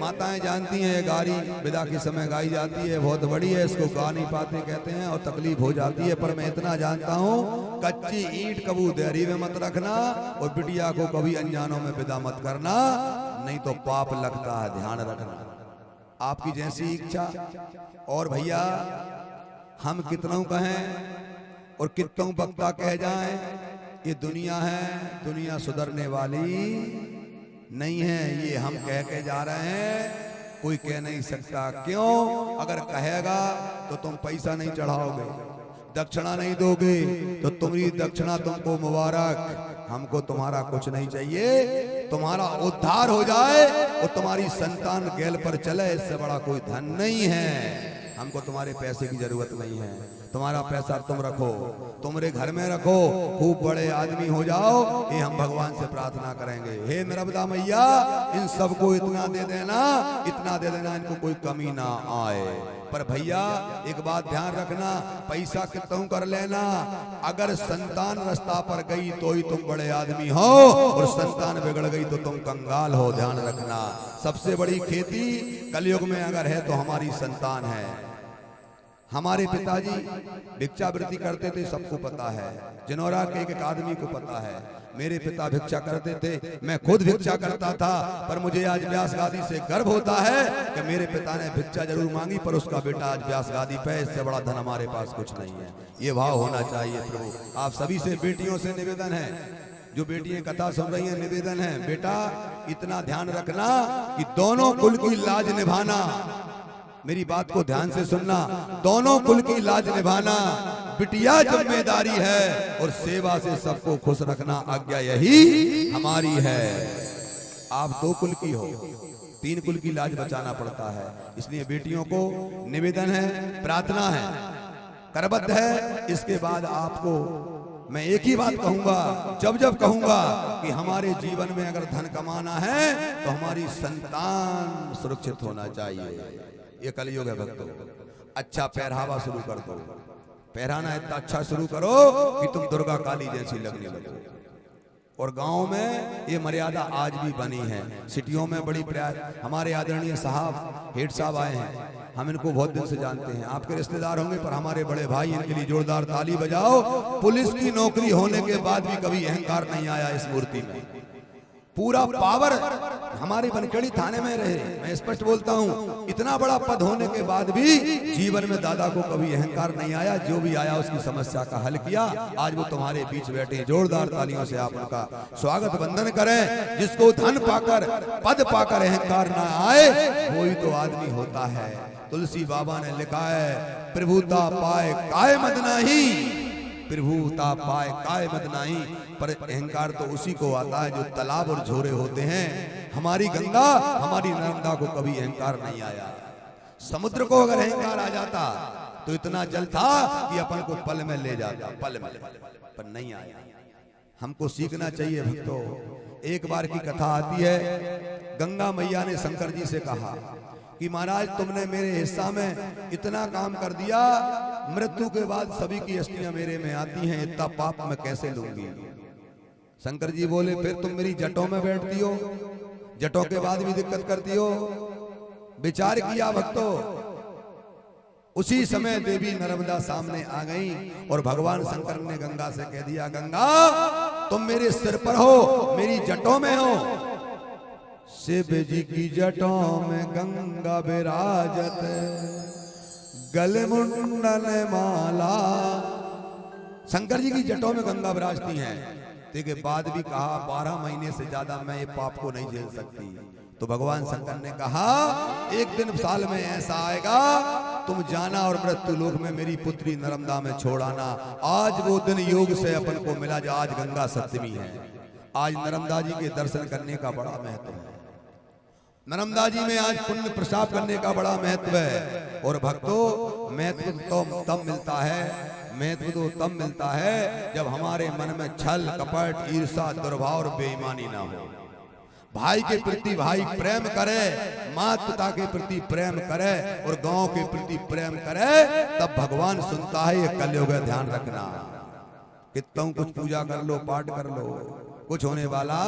माताएं जानती हैं ये गाड़ी विदा के समय गाई जाती है, बहुत बड़ी है, इसको गा नहीं पाते कहते हैं और तकलीफ हो जाती है, पर मैं इतना जानता हूँ कच्ची ईंट कबू देहरी में मत रखना और बिटिया को कभी अनजानों में विदा मत करना, नहीं तो पाप लगता है, ध्यान रखना। आपकी जैसी इच्छा। और भैया हम कितनों कहें और कितनों वक्ता कह जाएं, ये दुनिया है, दुनिया सुधरने वाली नहीं है, ये हम कह के जा रहे हैं, कोई कह नहीं सकता। क्यों? अगर कहेगा तो तुम पैसा नहीं चढ़ाओगे, दक्षिणा नहीं दोगे, तो तुम्हारी दक्षिणा तुमको मुबारक, हमको तुम्हारा कुछ नहीं चाहिए, तुम्हारा उद्धार हो जाए और तुम्हारी संतान गैल पर चले, इससे बड़ा कोई धन नहीं है। हमको तुम्हारे पैसे की जरूरत नहीं है, तुम्हारा पैसा तुम रखो, तुम्हारे घर में रखो, खूब बड़े आदमी हो जाओ, ये हम भगवान से प्रार्थना करेंगे। हे नर्मदा मैया, इन सबको इतना दे देना, इतना दे देना, इनको कोई कमी ना आए। पर भैया एक बात ध्यान रखना, पैसा कितना कर लेना, अगर संतान रास्ता पर गई तो ही तुम बड़े आदमी हो, और संतान बिगड़ गई तो तुम कंगाल हो, ध्यान रखना। सबसे बड़ी खेती कलयुग में अगर है तो हमारी संतान है। हमारे पिताजी भिक्षावृत्ति करते थे, सबको पता है, जिनौरा के एक आदमी को पता है। मेरे पिता भिक्षा करते थे, मैं खुद भिक्षा करता था, पर मुझे आज व्यास गादी से गर्व होता है कि मेरे पिता ने भिक्षा जरूर मांगी, पर उसका बेटा आज व्यास गादी पे, इससे बड़ा धन हमारे पास कुछ नहीं है। ये भाव होना चाहिए प्रभु। आप सभी से बेटियों से निवेदन है, जो बेटियां कथा सुन रही हैं, निवेदन है, बेटा इतना ध्यान रखना कि दोनों कुल की लाज निभाना, मेरी बात को ध्यान से सुनना, दोनों कुल की लाज निभाना बिटिया जिम्मेदारी है, और सेवा से सबको खुश रखना आज्ञा यही हमारी है। आप 2 कुल की हो, 3 कुल की लाज बचाना पड़ता है, इसलिए बेटियों को निवेदन है, प्रार्थना है, करबद्ध है। इसके बाद आपको मैं एक ही बात कहूंगा, जब जब कहूंगा कि हमारे जीवन में अगर धन कमाना है तो हमारी संतान सुरक्षित होना चाहिए। ये कलयुग है भक्तों। अच्छा पहरावा शुरू कर दो, पहराना इतना अच्छा शुरू करो कि तुम दुर्गा काली जैसी लगने लगो। और गांव में ये मर्यादा आज भी बनी है। सिटियों में बड़ी प्रयास। हमारे आदरणीय साहब हेड साहब आए हैं, हम इनको बहुत दिन से जानते हैं, आपके रिश्तेदार होंगे पर हमारे बड़े भाई, इनके लिए जोरदार ताली बजाओ। पुलिस की नौकरी होने के बाद भी कभी अहंकार नहीं आया इस मूर्ति में। पूरा पावर हमारे बनखेड़ी थाने में रहे, मैं स्पष्ट बोलता हूं, इतना बड़ा पद होने के बाद भी जीवन में दादा को कभी अहंकार नहीं आया। जो भी आया उसकी समस्या का हल किया। आज वो तुम्हारे बीच बैठे हैं, जोरदार तालियों से आप उनका स्वागत वंदन करें। जिसको धन पाकर पद पाकर अहंकार ना आए वही तो आदमी होता है। तुलसी बाबा ने लिखा है, प्रभुता पाए काय मद नहीं, प्रभुता पाए काय मद नहीं। पर अहंकार तो उसी को आता है जो तालाब और झोरे होते हैं। हमारी गंगा, हमारी नर्मदा को कभी अहंकार नहीं आया। समुद्र को अगर अहंकार आ जाता तो इतना जल था कि अपन को पल में ले जाता, पल में, पर नहीं आया। हमको सीखना चाहिए भक्तों। एक बार की कथा आती है, गंगा मैया ने शंकर जी से कहा कि महाराज तुमने मेरे हिस्सा में इतना काम कर दिया, मृत्यु के बाद सभी की अस्थियां मेरे में आती हैं, इतना पाप मैं कैसे लूंगी। शंकर जी बोले, फिर तुम मेरी जटों में बैठती हो, जटों के बाद भी दिक्कत करती हो। विचार किया भक्तों। उसी समय देवी नर्मदा सामने आ गई और भगवान शंकर ने गंगा से कह दिया, गंगा तुम मेरे सिर पर हो, मेरी जटों में हो। शिव जी की जटों में गंगा विराजत, गले मुंडन माला। शंकर जी की जटों में गंगा विराजती हैं। के बाद भी कहा 12 महीने से ज्यादा मैं ये पाप को नहीं झेल सकती। तो भगवान शंकर ने कहा, एक दिन साल में ऐसा आएगा, तुम जाना और मृत्यु लोक में मेरी पुत्री नर्मदा में छोड़ाना। आज वो दिन योग से अपन को मिला जो आज गंगा सप्तमी है। आज नर्मदा जी के दर्शन करने का बड़ा महत्व है। नर्मदा जी में आज पुण्य प्रसाद करने का बड़ा महत्व है। और भक्तों, महत्व तो तब मिलता है, महत्व तो तब मिलता है जब हमारे मन में छल कपट ईर्षा दुर्भाव और बेईमानी ना हो। भाई के प्रति भाई प्रेम करे, माता पिता के प्रति प्रेम करे और गांव के प्रति प्रेम करे, तब भगवान सुनता है। ये कलयुग है, ध्यान रखना। कितना कुछ पूजा कर लो, पाठ कर लो, कुछ होने वाला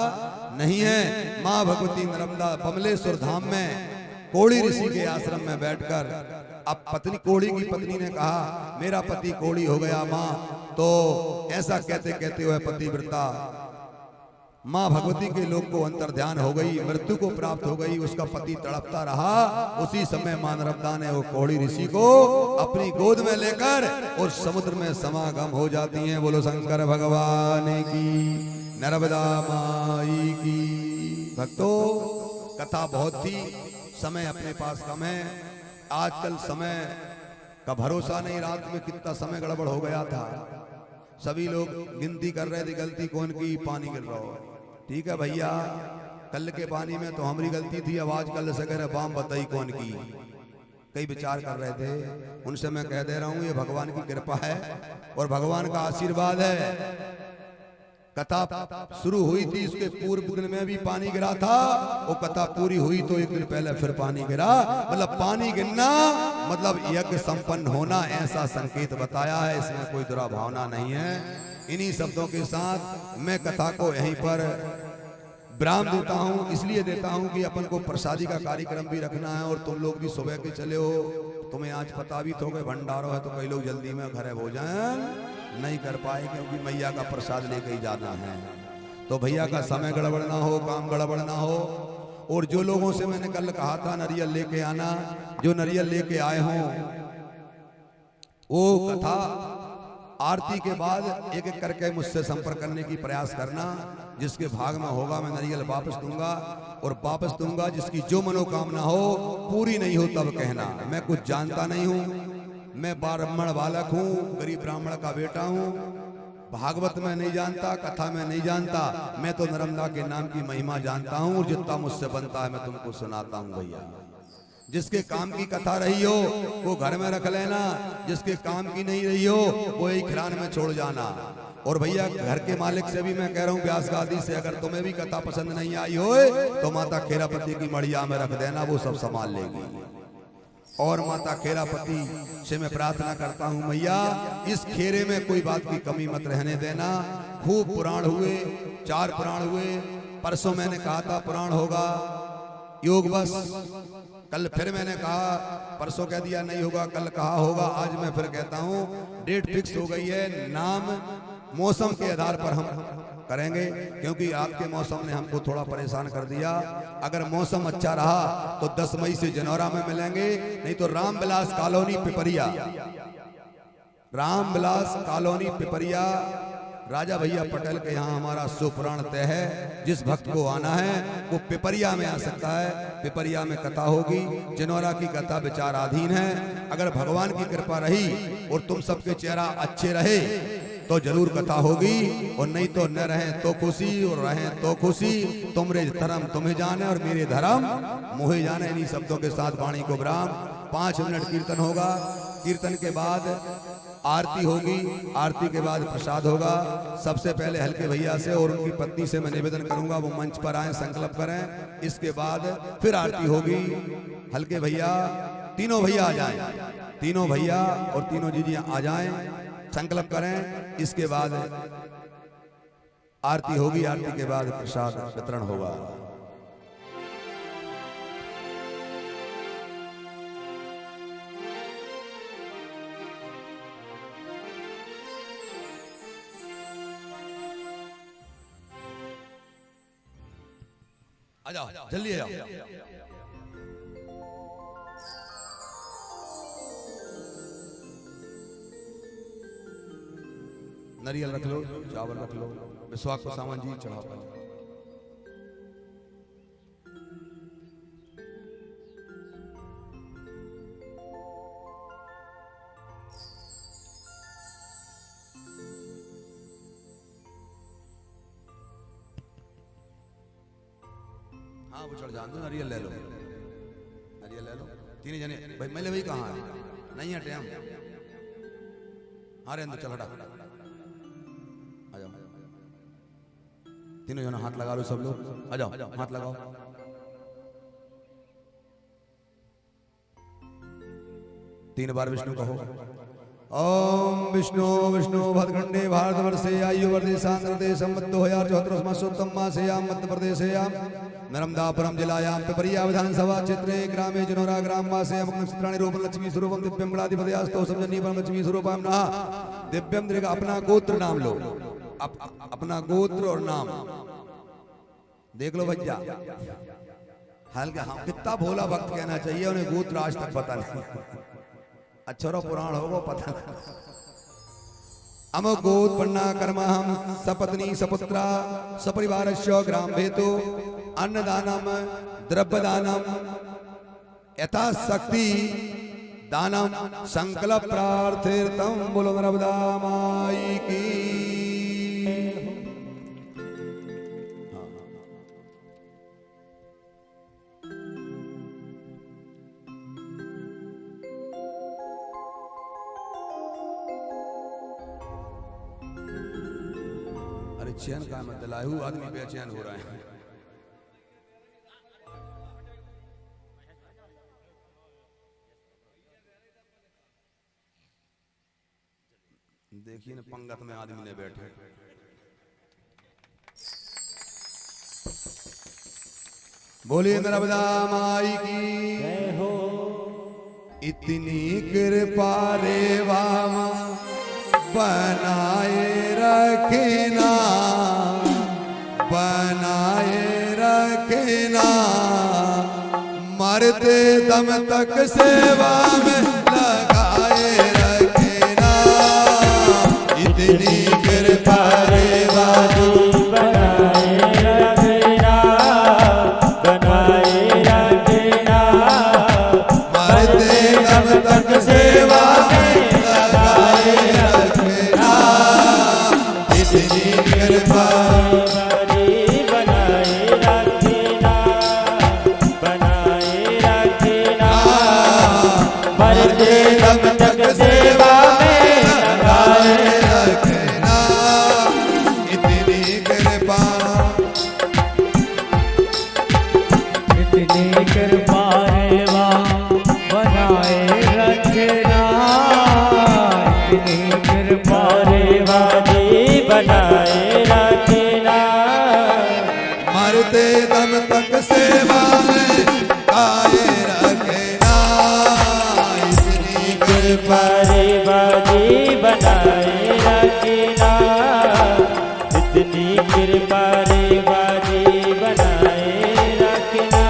नहीं है। माँ भगवती नर्मदा बमलेश्वर धाम में कोड़ी ऋषि के आश्रम में बैठकर अब पत्नी, कोड़ी की पत्नी ने कहा, मेरा पति कोड़ी हो गया माँ। तो ऐसा कहते कहते हुए पतिव्रता माँ भगवती के लोग को अंतर ध्यान हो गई, मृत्यु को प्राप्त हो गई। उसका पति तड़पता रहा। उसी समय माँ नर्मदा ने वो कोड़ी ऋषि को अपनी गोद में लेकर और समुद्र में समागम हो जाती हैं। बोलो शंकर भगवान की, नर्मदा माई की। भक्तों, कथा बहुत थी, समय अपने पास कम है। आजकल समय का भरोसा नहीं, रात में कितना समय गड़बड़ हो गया था। सभी लोग गिनती कर रहे थे, गलती कौन की, पानी गिर रहा हो। ठीक है भैया, कल के पानी में तो हमारी गलती थी, आवाज कल से कह रहे बाम बताई कौन की। कई विचार कर रहे थे, उनसे मैं कह दे रहा हूं ये भगवान की कृपा है और भगवान का आशीर्वाद है। कथा शुरू हुई थी, उसके पूर्व दिन में भी पानी गिरा था। वो कथा पूरी हुई तो एक दिन पहले फिर पानी गिरा। मतलब पानी गिरना मतलब यज्ञ संपन्न होना, ऐसा संकेत बताया है। इसमें कोई दुराभावना नहीं है। इन्हीं शब्दों के साथ मैं कथा को यहीं पर विराम देता हूं। इसलिए देता हूं कि अपन को प्रसादी का कार्यक्रम भी रखना है और तुम लोग भी सुबह के चले हो। तुम्हें आज पता भी तो भंडारो है, तो कई लोग जल्दी में घर भोजन नहीं कर पाए क्योंकि मैया का प्रसाद लेके ही जाना है। तो भैया का समय गड़बड़ ना हो, काम गड़बड़ ना हो। और जो लोगों से मैंने कल कहा था नरियल लेके आना, जो नरियल लेके आए हों वो कथा आरती के बाद एक एक करके मुझसे संपर्क करने की प्रयास करना। जिसके भाग में होगा मैं नरियल वापस दूंगा और वापस दूंगा। जिसकी जो मनोकामना हो, पूरी नहीं हो तब कहना। मैं कुछ जानता नहीं हूँ, मैं ब्राह्मण बालक हूँ, गरीब ब्राह्मण का बेटा हूँ। भागवत में नहीं जानता, कथा में नहीं जानता, मैं तो नर्मदा के नाम की महिमा जानता हूँ। और जितना मुझसे बनता है मैं तुमको सुनाता हूँ भैया। जिसके काम की कथा रही हो वो घर में रख लेना, जिसके काम की नहीं रही हो वो एक खिरान में छोड़ जाना। और भैया घर के मालिक से भी मैं कह रहा हूँ, व्यास गादी से, अगर तुम्हें भी कथा पसंद नहीं आई हो तो माता खेरापति की मड़िया में रख देना, वो सब संभाल लेगी। और माता खेरापति से मैं प्रार्थना करता हूँ मैया इस खेरे में कोई बात की कमी मत रहने देना। खूब पुराण हुए, 4 पुराण हुए। परसों मैंने कहा था पुराण होगा योग बस, कल फिर मैंने कहा, परसों कह दिया नहीं होगा, कल कहा होगा, आज मैं फिर कहता हूँ डेट फिक्स हो गई है। नाम मौसम के आधार पर हम करेंगे, क्योंकि आपके मौसम ने हमको थोड़ा परेशान कर दिया। अगर मौसम अच्छा रहा तो 10 मई से जनौरा में मिलेंगे, नहीं तो रामविलास कॉलोनी पिपरिया, रामविलास कॉलोनी पिपरिया राजा भैया पटेल के यहाँ हमारा सुपुराण तय है। जिस भक्त को आना है वो पिपरिया में आ सकता है। पिपरिया में कथा होगी। जनौरा की कथा विचाराधीन है। अगर भगवान की कृपा रही और तुम सबके चेहरा अच्छे रहे तो जरूर कथा होगी, और नहीं तो न रहे तो खुशी और रहे तो खुशी। तुमरे धर्म तुम्हें जाने और मेरे धर्म मोहे जाने। इन्हीं शब्दों के साथ वाणी को विराम। 5 मिनट कीर्तन होगा। कीर्तन के बाद आरती होगी। आरती के बाद प्रसाद होगा। सबसे पहले हल्के भैया से और उनकी पत्नी से मैं निवेदन करूंगा वो मंच पर आए, संकल्प करें। इसके बाद फिर आरती होगी। हल्के भैया, तीनों भैया आ जाएं, तीनों भैया और तीनों जीजियां आ जाएं, संकल्प करें। इसके बाद आरती होगी। आरती के बाद प्रसाद वितरण होगा। आ जाओ, जल्दी आ जाओ। नारियल रख लो, चावल रख लो, विश्वास को सामान जी चढ़ाओ। हाँ वो चढ़ जान दो। नारियल ले लो, नारियल ले लो। 3 जने भाई मेले भाई कहाँ है? नहीं है टाइम। हाँ रेंदो, चल हटा, आ जाओ। तीनों जने हाथ लगा लो सब लोग, आ जाओ, हाथ लगाओ। तीन बार विष्णु कहो। ओम विष्णु विष्णु भद्रखंडे भारतवर्षे आयु वर्धे सांद्रते संवत 2074 मासोत्तम मासेयाम मध्य प्रदेशेयाम नर्मदापुरम जिलायाम पिपरिया विधानसभा क्षेत्रे ग्रामे जनौरा ग्राम वासे नक्षत्राणि रूपम लक्ष्मी स्वरूपम दिव्यम गणाधिपतयास्तो समजनी परम लक्ष्मी स्वरूपम नमः। दिव्यम दीर्घ। अपना गोत्र नाम लो, अपना गोत्र और नाम देख लो भैया। हल्का हाँ, कितना भोला भक्त कहना चाहिए, उन्हें गोत्र आज तक पता नहीं। अक्षरो पुराण होगा पता नहीं। अमोगोत पन्ना कर्म हम सपत्नी सपुत्रा सपरिवारस्य ग्राम भेतु अन्नदानम द्रव्यदानम यथाशक्ति दानम संकल्प प्रार्थार्थम। बोलो नर्मदा माई की। अरे चैन का मत दिलाए हूँ, आदमी बेचैन हो रहा है। देखिए ना, पंगत में आदमी ने बैठे। बोलिए नर्मदा माई की जय हो। इतनी कृपा रे वामा बनाए रखना, बनाए रखना। मरते दम तक सेवा में लगाए रखना। इतनी कृपा रे वामा बनाए रखना, बनाए रखना। मरते दम तक सेवा में लगाए रखना। इतनी कृपा बनाए रखना, बनाए रखना। मरते दम तक सेवा में लगाए रखना। इतनी कृपा, इतनी कृपा रे वाह बनाए दम तक सेवा में गाए रखना, इतनी कृपा रे बाजी बनाए रखना, इतनी कृपा रे बाजी बनाए रखना,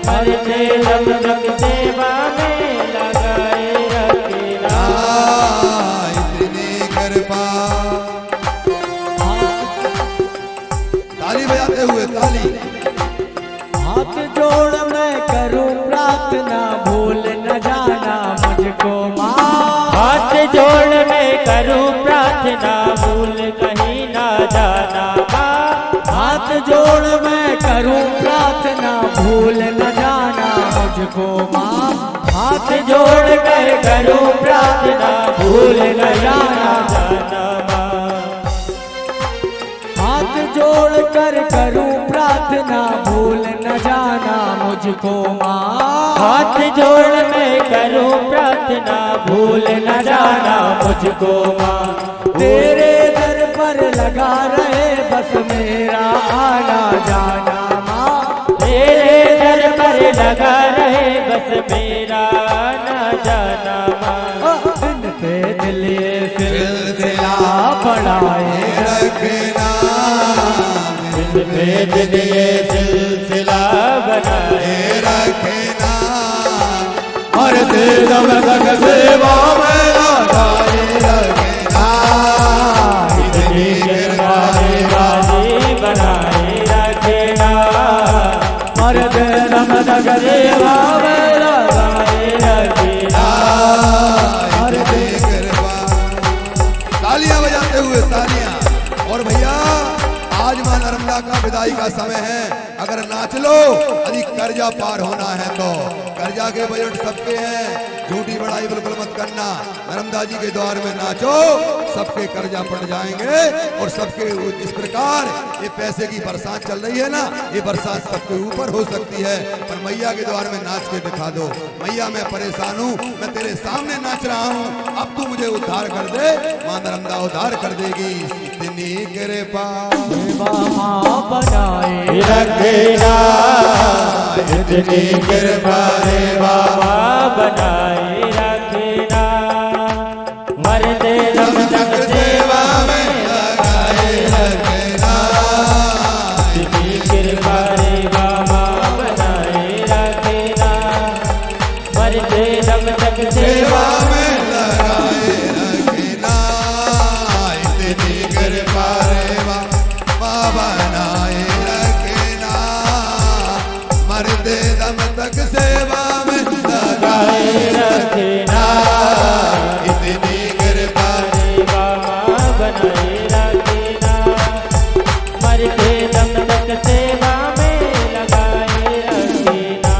मरते दम तक सेवा में लगाए रखना। इतनी कृपा। ताली बजाते हुए ताली। हाथ जोड़ मैं करूं प्रार्थना, भूल न जाना मुझको माँ। हाथ जोड़ मैं करूं प्रार्थना, भूल कहीं ना जाना माँ। हाथ जोड़ मैं करूं प्रार्थना, भूल न जाना मुझको माँ। हाथ जोड़ कर करूं प्रार्थना, भूल न जाना माँ। हाथ जोड़ कर करूं प्रार्थना, भूल न जाना मुझको माँ। हाथ जोड़ मैं करूं प्रार्थना, भूल न जाना मुझको माँ। तेरे दर पर लगा रहे बस मेरा आना जाना माँ। तेरे दर पर लगा रहे बस मेरा आना जाना माँ। दिन पे दिल ये सिलसिला बढ़ाए रखना, दिन पे दिन ये सिलसिला बनाए रखना, और दम तक सेवा में लगाए रखना, इतनी कृपा रे बाजी बनाए रखना, और दम तक सेवा में लगाए रखना, और तालियां बजाते हुए तालियां। और भैया आज मां नर्मदा का विदाई का समय है, अगर नाच लो यदि कर्जा पार होना है तो। कर्जा के बजट सबके हैं, झूठी बड़ाई बिल्कुल मत करना। नर्मदा जी के द्वार में नाचो, सबके कर्जा पड़ जाएंगे। और सबके इस प्रकार ये पैसे की बरसात चल रही है ना, ये बरसात सबके ऊपर हो सकती है, पर मैया के द्वार में नाच के दिखा दो। मैया मैं परेशान हूँ, मैं तेरे सामने नाच रहा हूँ, अब तू मुझे उद्धार कर दे। मां नर्मदा उद्धार कर देगी, इतनी कृपा बनाए रखना, इतनी कृपा रे बाबा बनाए रखना, मरते दम तक सेवा में लगाए रखना, इतनी कृपा रे बाबा बनाए रखना, मरते दम तक सेवा में लगाए रखना, इतनी कृपा रे बाबा बनाए रखना, मरते दम तक सेवा में लगाए रखना, इतनी कृपा रे बाबा बनाए रखना, मरते दम तक सेवा में लगाए रखना।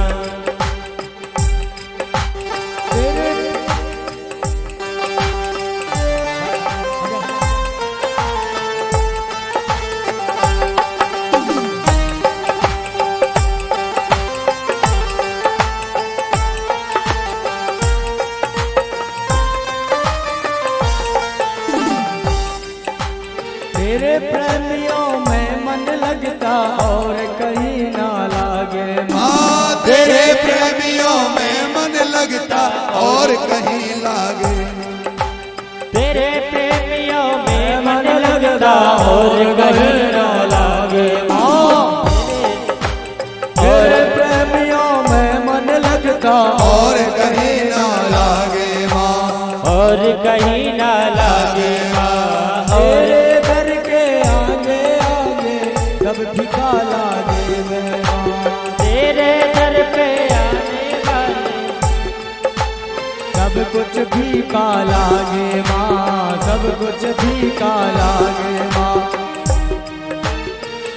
तेरे प्रेमियों में मन लगता और कहीं ना लागे माँ, तेरे प्रेमियों में मन लगता और कहीं लागे। तेरे प्रेमियों में मन लगता और कहीं ना लागे माँ। तेरे प्रेमियों में मन लगता और कहीं ना लागे माँ, और कहीं ना लागे माँ। तेरे घर के आगे आगे सब फीका लागे माँ। तेरे घर पे आने वाले सब कुछ फीका लागे माँ, सब कुछ फीका लागे माँ।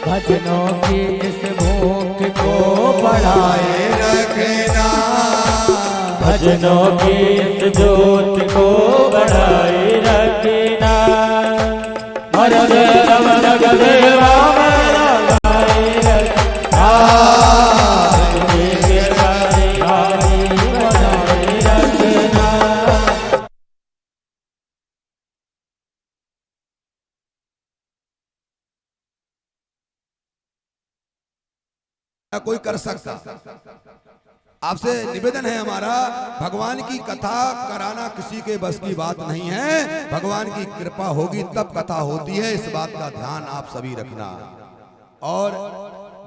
भजनों की इस भूख को बढ़ाए रखना, भजनों की इस जोत को बढ़ाए रखना, हर देव देवा ना कोई कर सकता। आपसे निवेदन है हमारा, भगवान की कथा कराना किसी के बस की बात नहीं है। भगवान की कृपा होगी तब कथा होती है, इस बात का ध्यान आप सभी रखना। और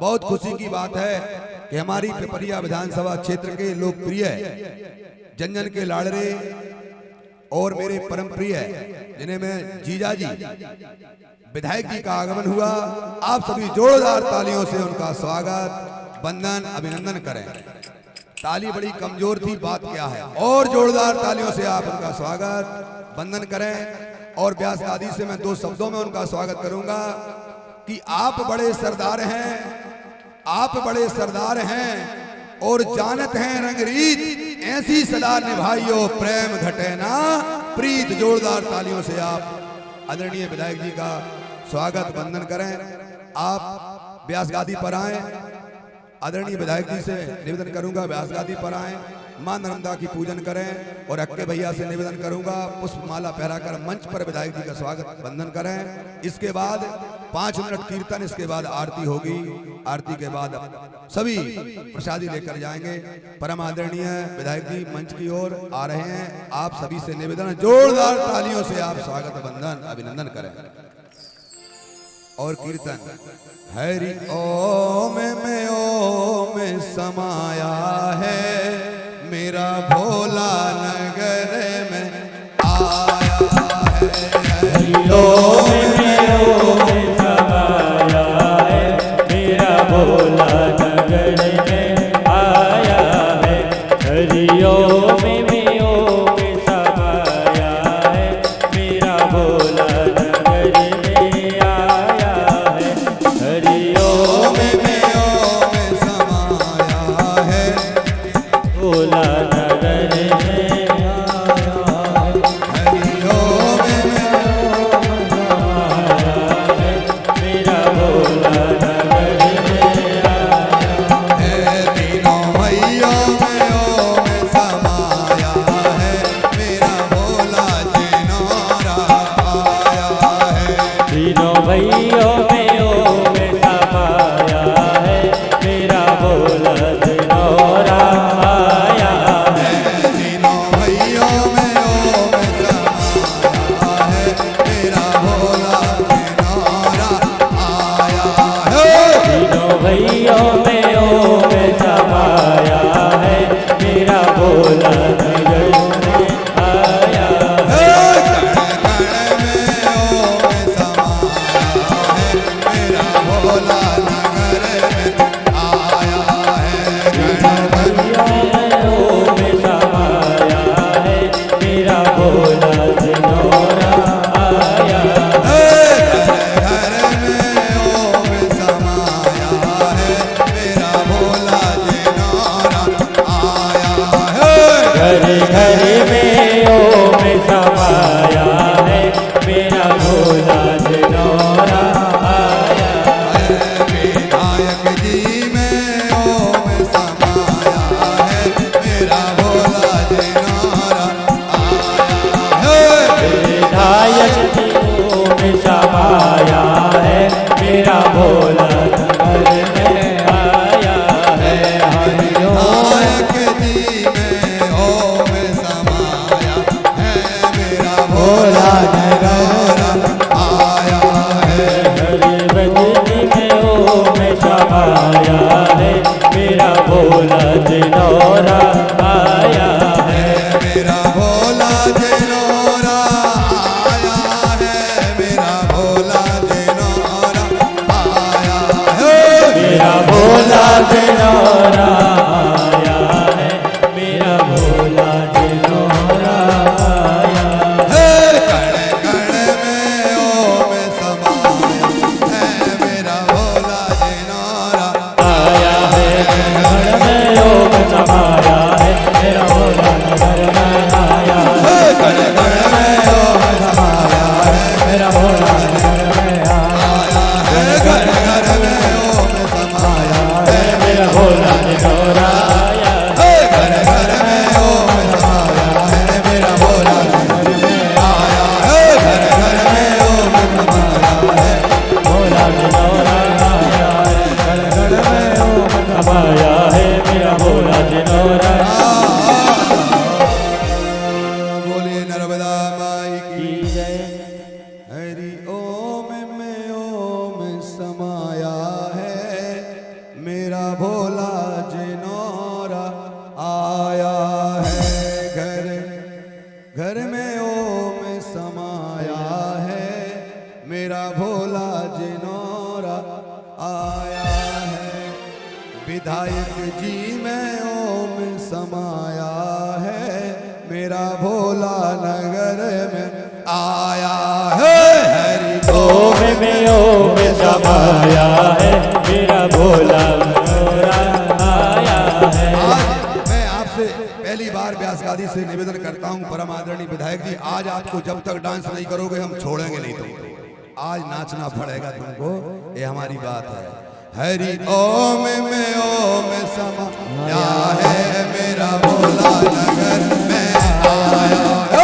बहुत खुशी की बात है कि हमारी पिपरिया विधानसभा क्षेत्र के लोकप्रिय जन जन के लाडले और मेरे परम प्रिय जिन्हें मैं जीजा जी विधायक जी का आगमन हुआ। आप सभी जोरदार तालियों से उनका स्वागत वंदन अभिनंदन करें। ताली बड़ी कमजोर थी, बात क्या है, और जोरदार तालियों से आप उनका स्वागत वंदन करें। और व्यास आदि से मैं 2 शब्दों में उनका स्वागत करूंगा कि आप बड़े सरदार हैं, आप बड़े सरदार हैं और जानत हैं रंगरीत, ऐसी सदा निभाइयो प्रेम घटे ना प्रीत। जोरदार तालियों से आप आदरणीय विधायक जी का स्वागत वंदन करें। आप व्यास गादी पर आए। आदरणीय विधायक जी से निवेदन करूंगा व्यास गादी पर आए, मां नर्मदा की पूजन करें। और अक्के भैया से निवेदन करूंगा पुष्पमाला पहराकर मंच पर विधायक जी का स्वागत वंदन करें। इसके बाद 5 मिनट कीर्तन, इसके बाद आरती होगी। आरती के बाद सभी प्रसादी लेकर जाएंगे। परम आदरणीय विधायक जी मंच की ओर आ रहे हैं। आप सभी से निवेदन है, जोरदार तालियों से आप स्वागत वंदन अभिनंदन करें। और कीर्तन हरि ओम में समाया है, मेरा भोला नगर में आया है। हरि ओम में समाया है, मेरा भोला नगर में आया है। हरि ओम में समाया है, मेरा भोला नगर में आया है। हरि ओम में समाया है, भोला नगर में समाया मेरा भोला जिनोरा आया है घर घर में ओम समाया है। मेरा भोला जिनोरा आया है। विधायक जी में ओम समाया है। मेरा भोला नगर में आया है। हरि ओम में ओम समाया है। मेरा भोला मनोरा आया है। आज मैं आपसे पहली बार व्यास गादी से निवेदन करता हूं परम आदरणीय विधायक जी, आज आपको जब तक डांस नहीं करोगे हम छोड़ेंगे नहीं तुमको। आज नाचना पड़ेगा तुमको, ये हमारी बात है। हरि ओम में ओम समाया है। मेरा भोला नगर में आया है।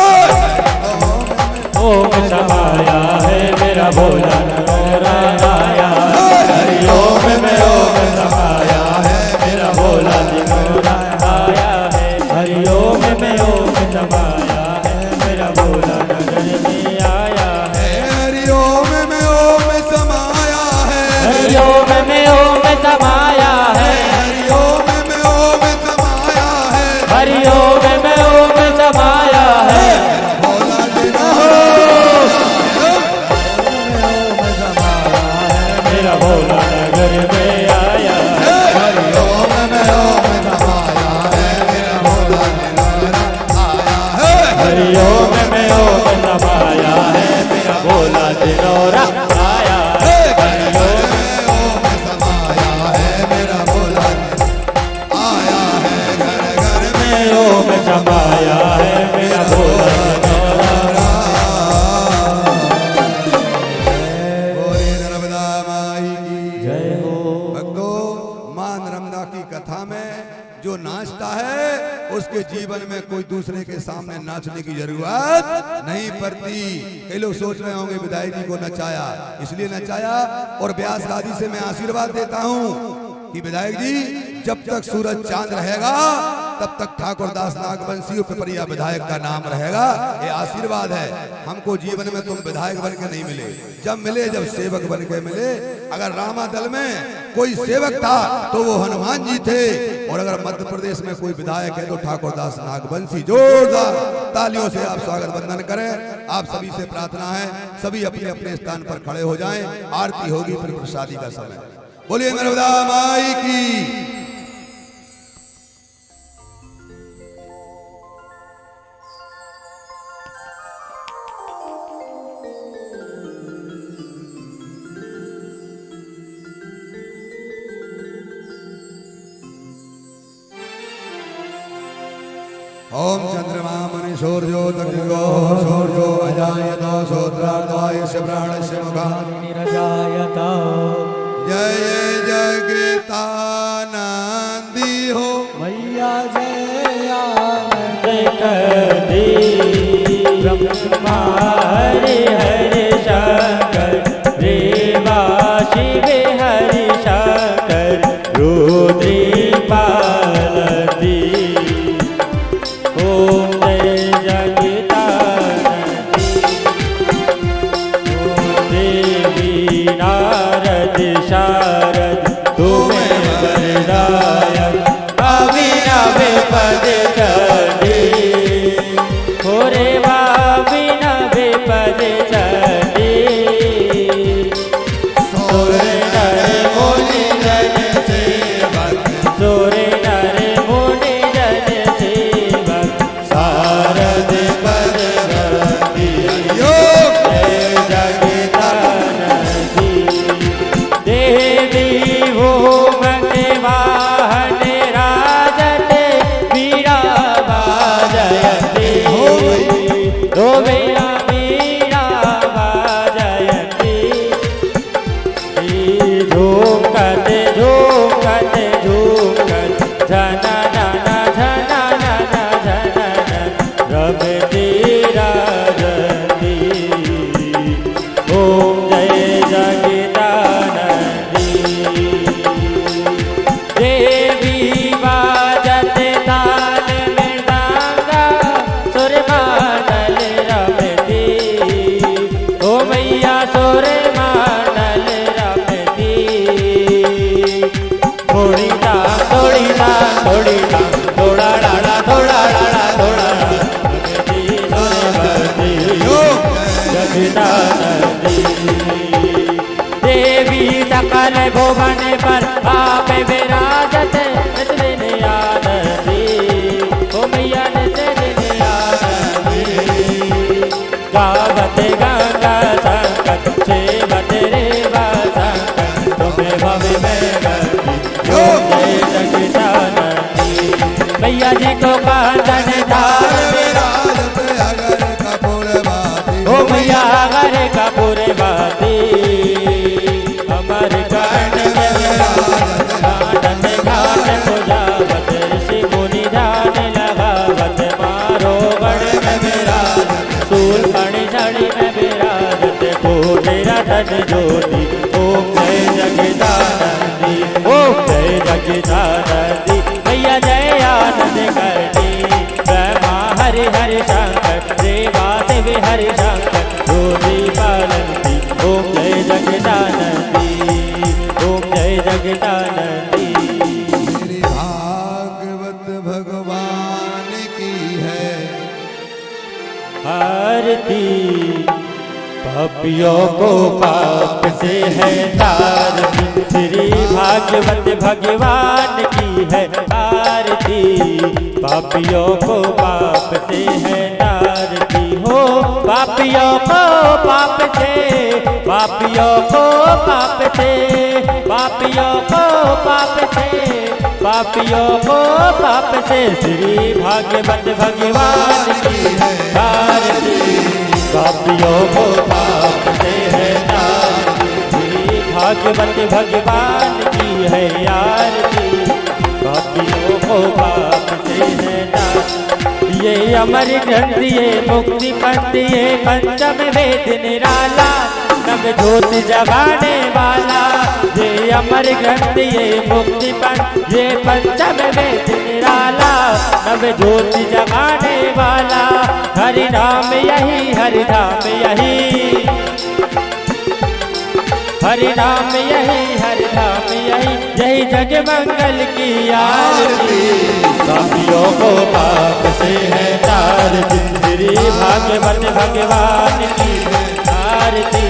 ओम समाया है। मेरा भोला मनोरा आया है। हरि ओम में ओम समाया है। मेरा भोला मनोरा आया है। हरि ओम में ओम समाया है। मेरा भोला नगर में आया है। हरि ओम में ओम समाया है। हरि ओम में ओम समाया है। हरि ओम में ओम समाया है। हरि ओम में ओम समाया है। भोला जी मेरा भोला नगर में आया है। हरि ओम में ओम समाया है। मेरा भोला जिनोरा आया है। हरि ओम में ओम समाया है। मेरा भोला जिनोरा आया है। हरि ओम ओम समाया है। मेरा भोला आया है। घर घर में में ओम समाया है। मेरा भोला जिनोरा बोले नर्मदा माई की जय हो। भक्तों, मां नर्मदा की कथा में जो नाचता है उसके जीवन में कोई दूसरे के सामने नाचने की जरूरत नहीं पड़ती। कई लोग सोच रहे होंगे विधायक जी को नचाया, इसलिए नचाया। और व्यास गादी से मैं आशीर्वाद देता हूं कि विधायक जी जब तक सूरज चांद रहेगा तब तक ठाकुर दास नागवंशी पिपरिया विधायक का नाम रहेगा। ये आशीर्वाद है। हमको जीवन में तुम विधायक बन के नहीं मिले, जब मिले जब सेवक बन के मिले। अगर रामा दल में कोई सेवक था तो वो हनुमान जी थे, और अगर मध्य प्रदेश में कोई विधायक है तो ठाकुर दास नागवंशी। जोरदार तालियों से आप स्वागत वंदन करें। आप सभी से प्रार्थना है सभी अपने अपने स्थान पर खड़े हो जाएं। आरती होगी फिर प्रसादी का समय। बोलिए नर्मदा माई की। ओम चंद्रमा मणि सूर्यो दक्षिणो सूर्यो अजायतो श्रोत्रार्धाय प्राणस्य मुखा निरजायत जय जगतानंदी हो मैया जय आनंद कदी ब्रह्मा हरि हरि शंकर रेवा शिव हरि शंकर रुद्री पालती। ओम जय जगतानंदी ओम देवी नारद शारद तुम्हें वरदायक अभिनव पद चढ़ी। हो रे अभिनव भुवन पर आप विराजत नित्य आनंदी। ओ मैया नित्य आनंदी। गावत गंगा संकट सेवत रेवा संकट तुम्हें भव में गति। ओ जय जगदानंदी। मैया जी को कांचन धार अगर कपूर बाती। ओ मैया अगर कपूर बाती। अमर कांड में घाटन घाट पुजावत ऋषि मुनि ध्यान लगावत मारो गढ़ में विराजत सूल फणि झड़ी में विराजत कोटि रतन ज्योति। ओम जय जगदानंदी। ओम जय जगदानंदी। मैया जय आनंद करनी। ब्रह्मा हरि हरि शंकर देवा देवी हरि शंकर ज्योति पालंती। ओम जय जगदानंदी। ओम जय जगदानंदी। मेरी भागवत भगवान की है आरती। पापियों को पाप से है तारती। श्री भागवत भगवान की है आरती। पापियों को पाप से है तारती। हो पापियों को पाप से पापियों को पाप से पापियों को पाप से पापियों को पाप से श्री भागवत भगवान की है आरती। पापियों को पाप से है तारती। श्री भागवत भगवान की है आरती। पापियों को पाप से है तारती। ये अमर ग्रंथ ये मुक्ति पंथ ये पंचम वेद निराला नव ज्योति जगाने वाला। ये अमर ग्रंथ ये मुक्ति पंथ ये पंचम वेद निराला नव ज्योति जगाने वाला। हरि नाम यही हरि नाम यही हरि नाम यही हरि नाम यही यही जग मंगल की आरती। पापियों को पाप से है तारती। श्री भागवत भगवान की आरती।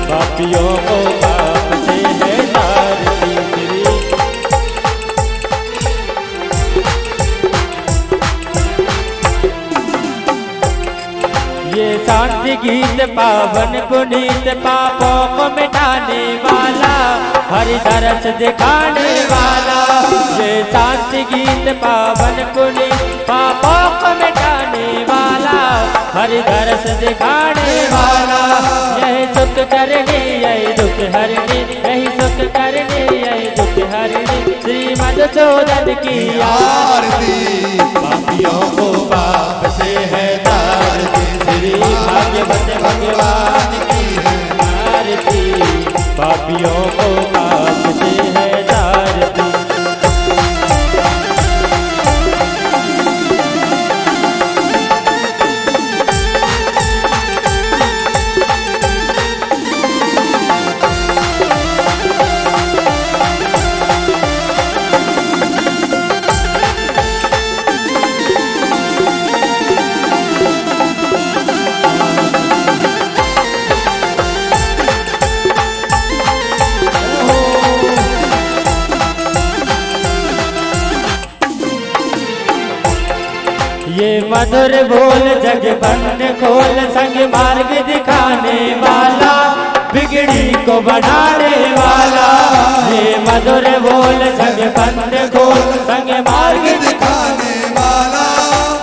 पापियों को पाप से है तारती। ये शांति गीत पावन पुनीत पापों को मिटाने वाला हरि दरस दिखाने वाला। ये शांति गीत पावन पुनीत पापों को मिटाने वाला हरि दरस दिखाने वाला। यही सुख करने यही दुख हरने यही सुख करने यही दुख हरने श्री मधुसूदन की आरती। पापियों को पाप से है तारती। श्री भागवत भगवान की आरती। पापियों को पाप से है तारती। ये मधुर बोल जग बंद खोल संग मार्ग दिखाने वाला बिगड़ी को बनाने वाला। ये मधुर बोल जग बंद खोल संग मार्ग दिखाने वाला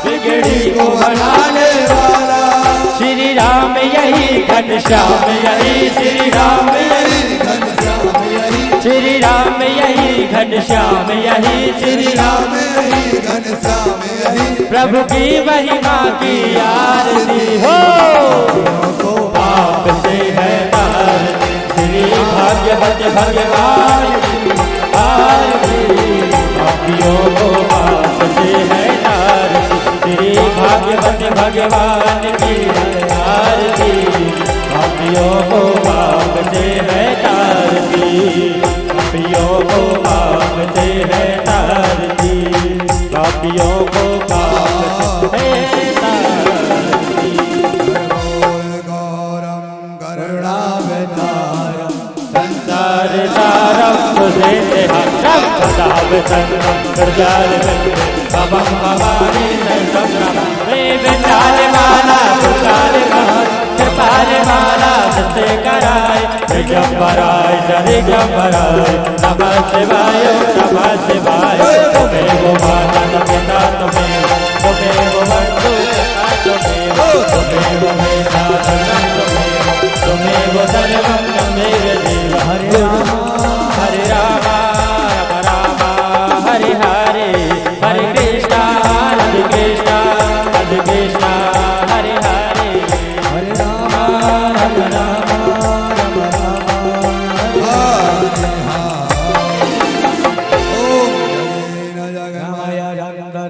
बिगड़ी को बनाने वाला। श्री राम यही घनश्याम यही श्री राम यही घनश्याम यही श्री राम यही घनश्याम यही श्री राम यही घनश्याम यही प्रभु की महिमा की आरती। हो पाप से है तारती। श्री भागवत भगवान की आरती। पापियों को पाप से है तारती। श्री भागवत भगवान की आरती। पापियों को पाप से है तारती। पापियों को पाप से है तारती। पापियों को पाप से है तारती। गौरम करुणावतारम संसार सारम से देहारम सदा वसंतम दुर्गाल भवम भवानी संतम विचार माला दुर्गाल कृपाल माला सत्य कराय दिगंबराय दिगंबराय नमः शिवाय नमः शिवाय तुमेव माता पिता तुमेव बंधु तुमेव मेधा तुमेव सर्वं मेव देव हरे राम राम राम हरे हरे हरे कृष्णा कृष्णा कृष्णा हरे हरे हरे राम राम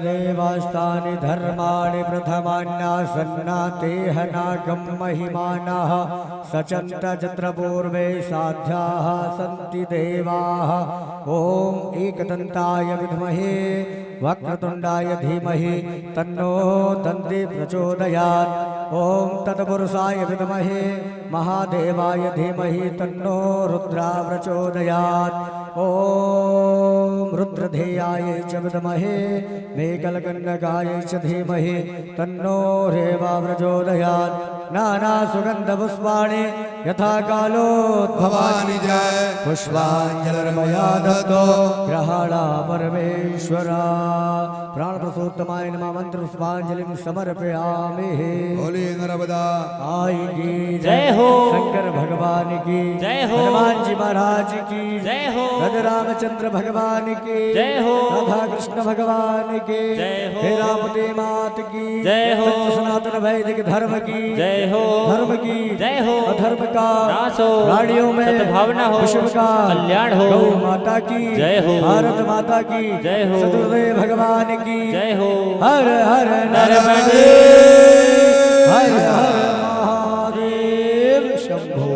देवास्तानि धर्माणि प्रथमान्यासन्नातेह नागं महिमानः सचन्त पूर्वे साध्याः सन्ति देवाः ॐ एकदन्ताय विद्महे वक्रतुण्डाय धीमहि तन्नो दन्ति प्रचोदयात् ॐ तत्पुरुषाय विद्महे महादेवाय धीमहि तन्नो रुद्रा प्रचोदयात् ॐ रुद्रधेयाय च विद्महे मेघलगन्धकाय च धीमहि तन्नो रेवा प्रचोदयात् नानासुगन्धपुष्पाणि यथा कालोद्भवानि जय पुष्पाञ्जलिर्मया दत्तो ग्रहाणा परमेश्वरा प्राणप्रसूत्तमाय नमः मंत्र पुष्पाञ्जलिं समर्पयामि। बोले नर्मदा आई की जय हो शंकर भगवान की जय हो हनुमान जी महाराज की जय हो राधा रामचंद्र भगवान की जय हो राधा कृष्ण भगवान की जय हो हेरापति मात की जय हो सत्य सनातन वैदिक धर्म की जय हो धर्म की जय हो अधर्म का नाश हो प्राणियों में सद्भावना हो विश्व का कल्याण हो गौ माता की जय हो भारत माता की जय हो सदगुरुदेव भगवान की जय हो हर हर नर्मदे हर हर महादेव शंभो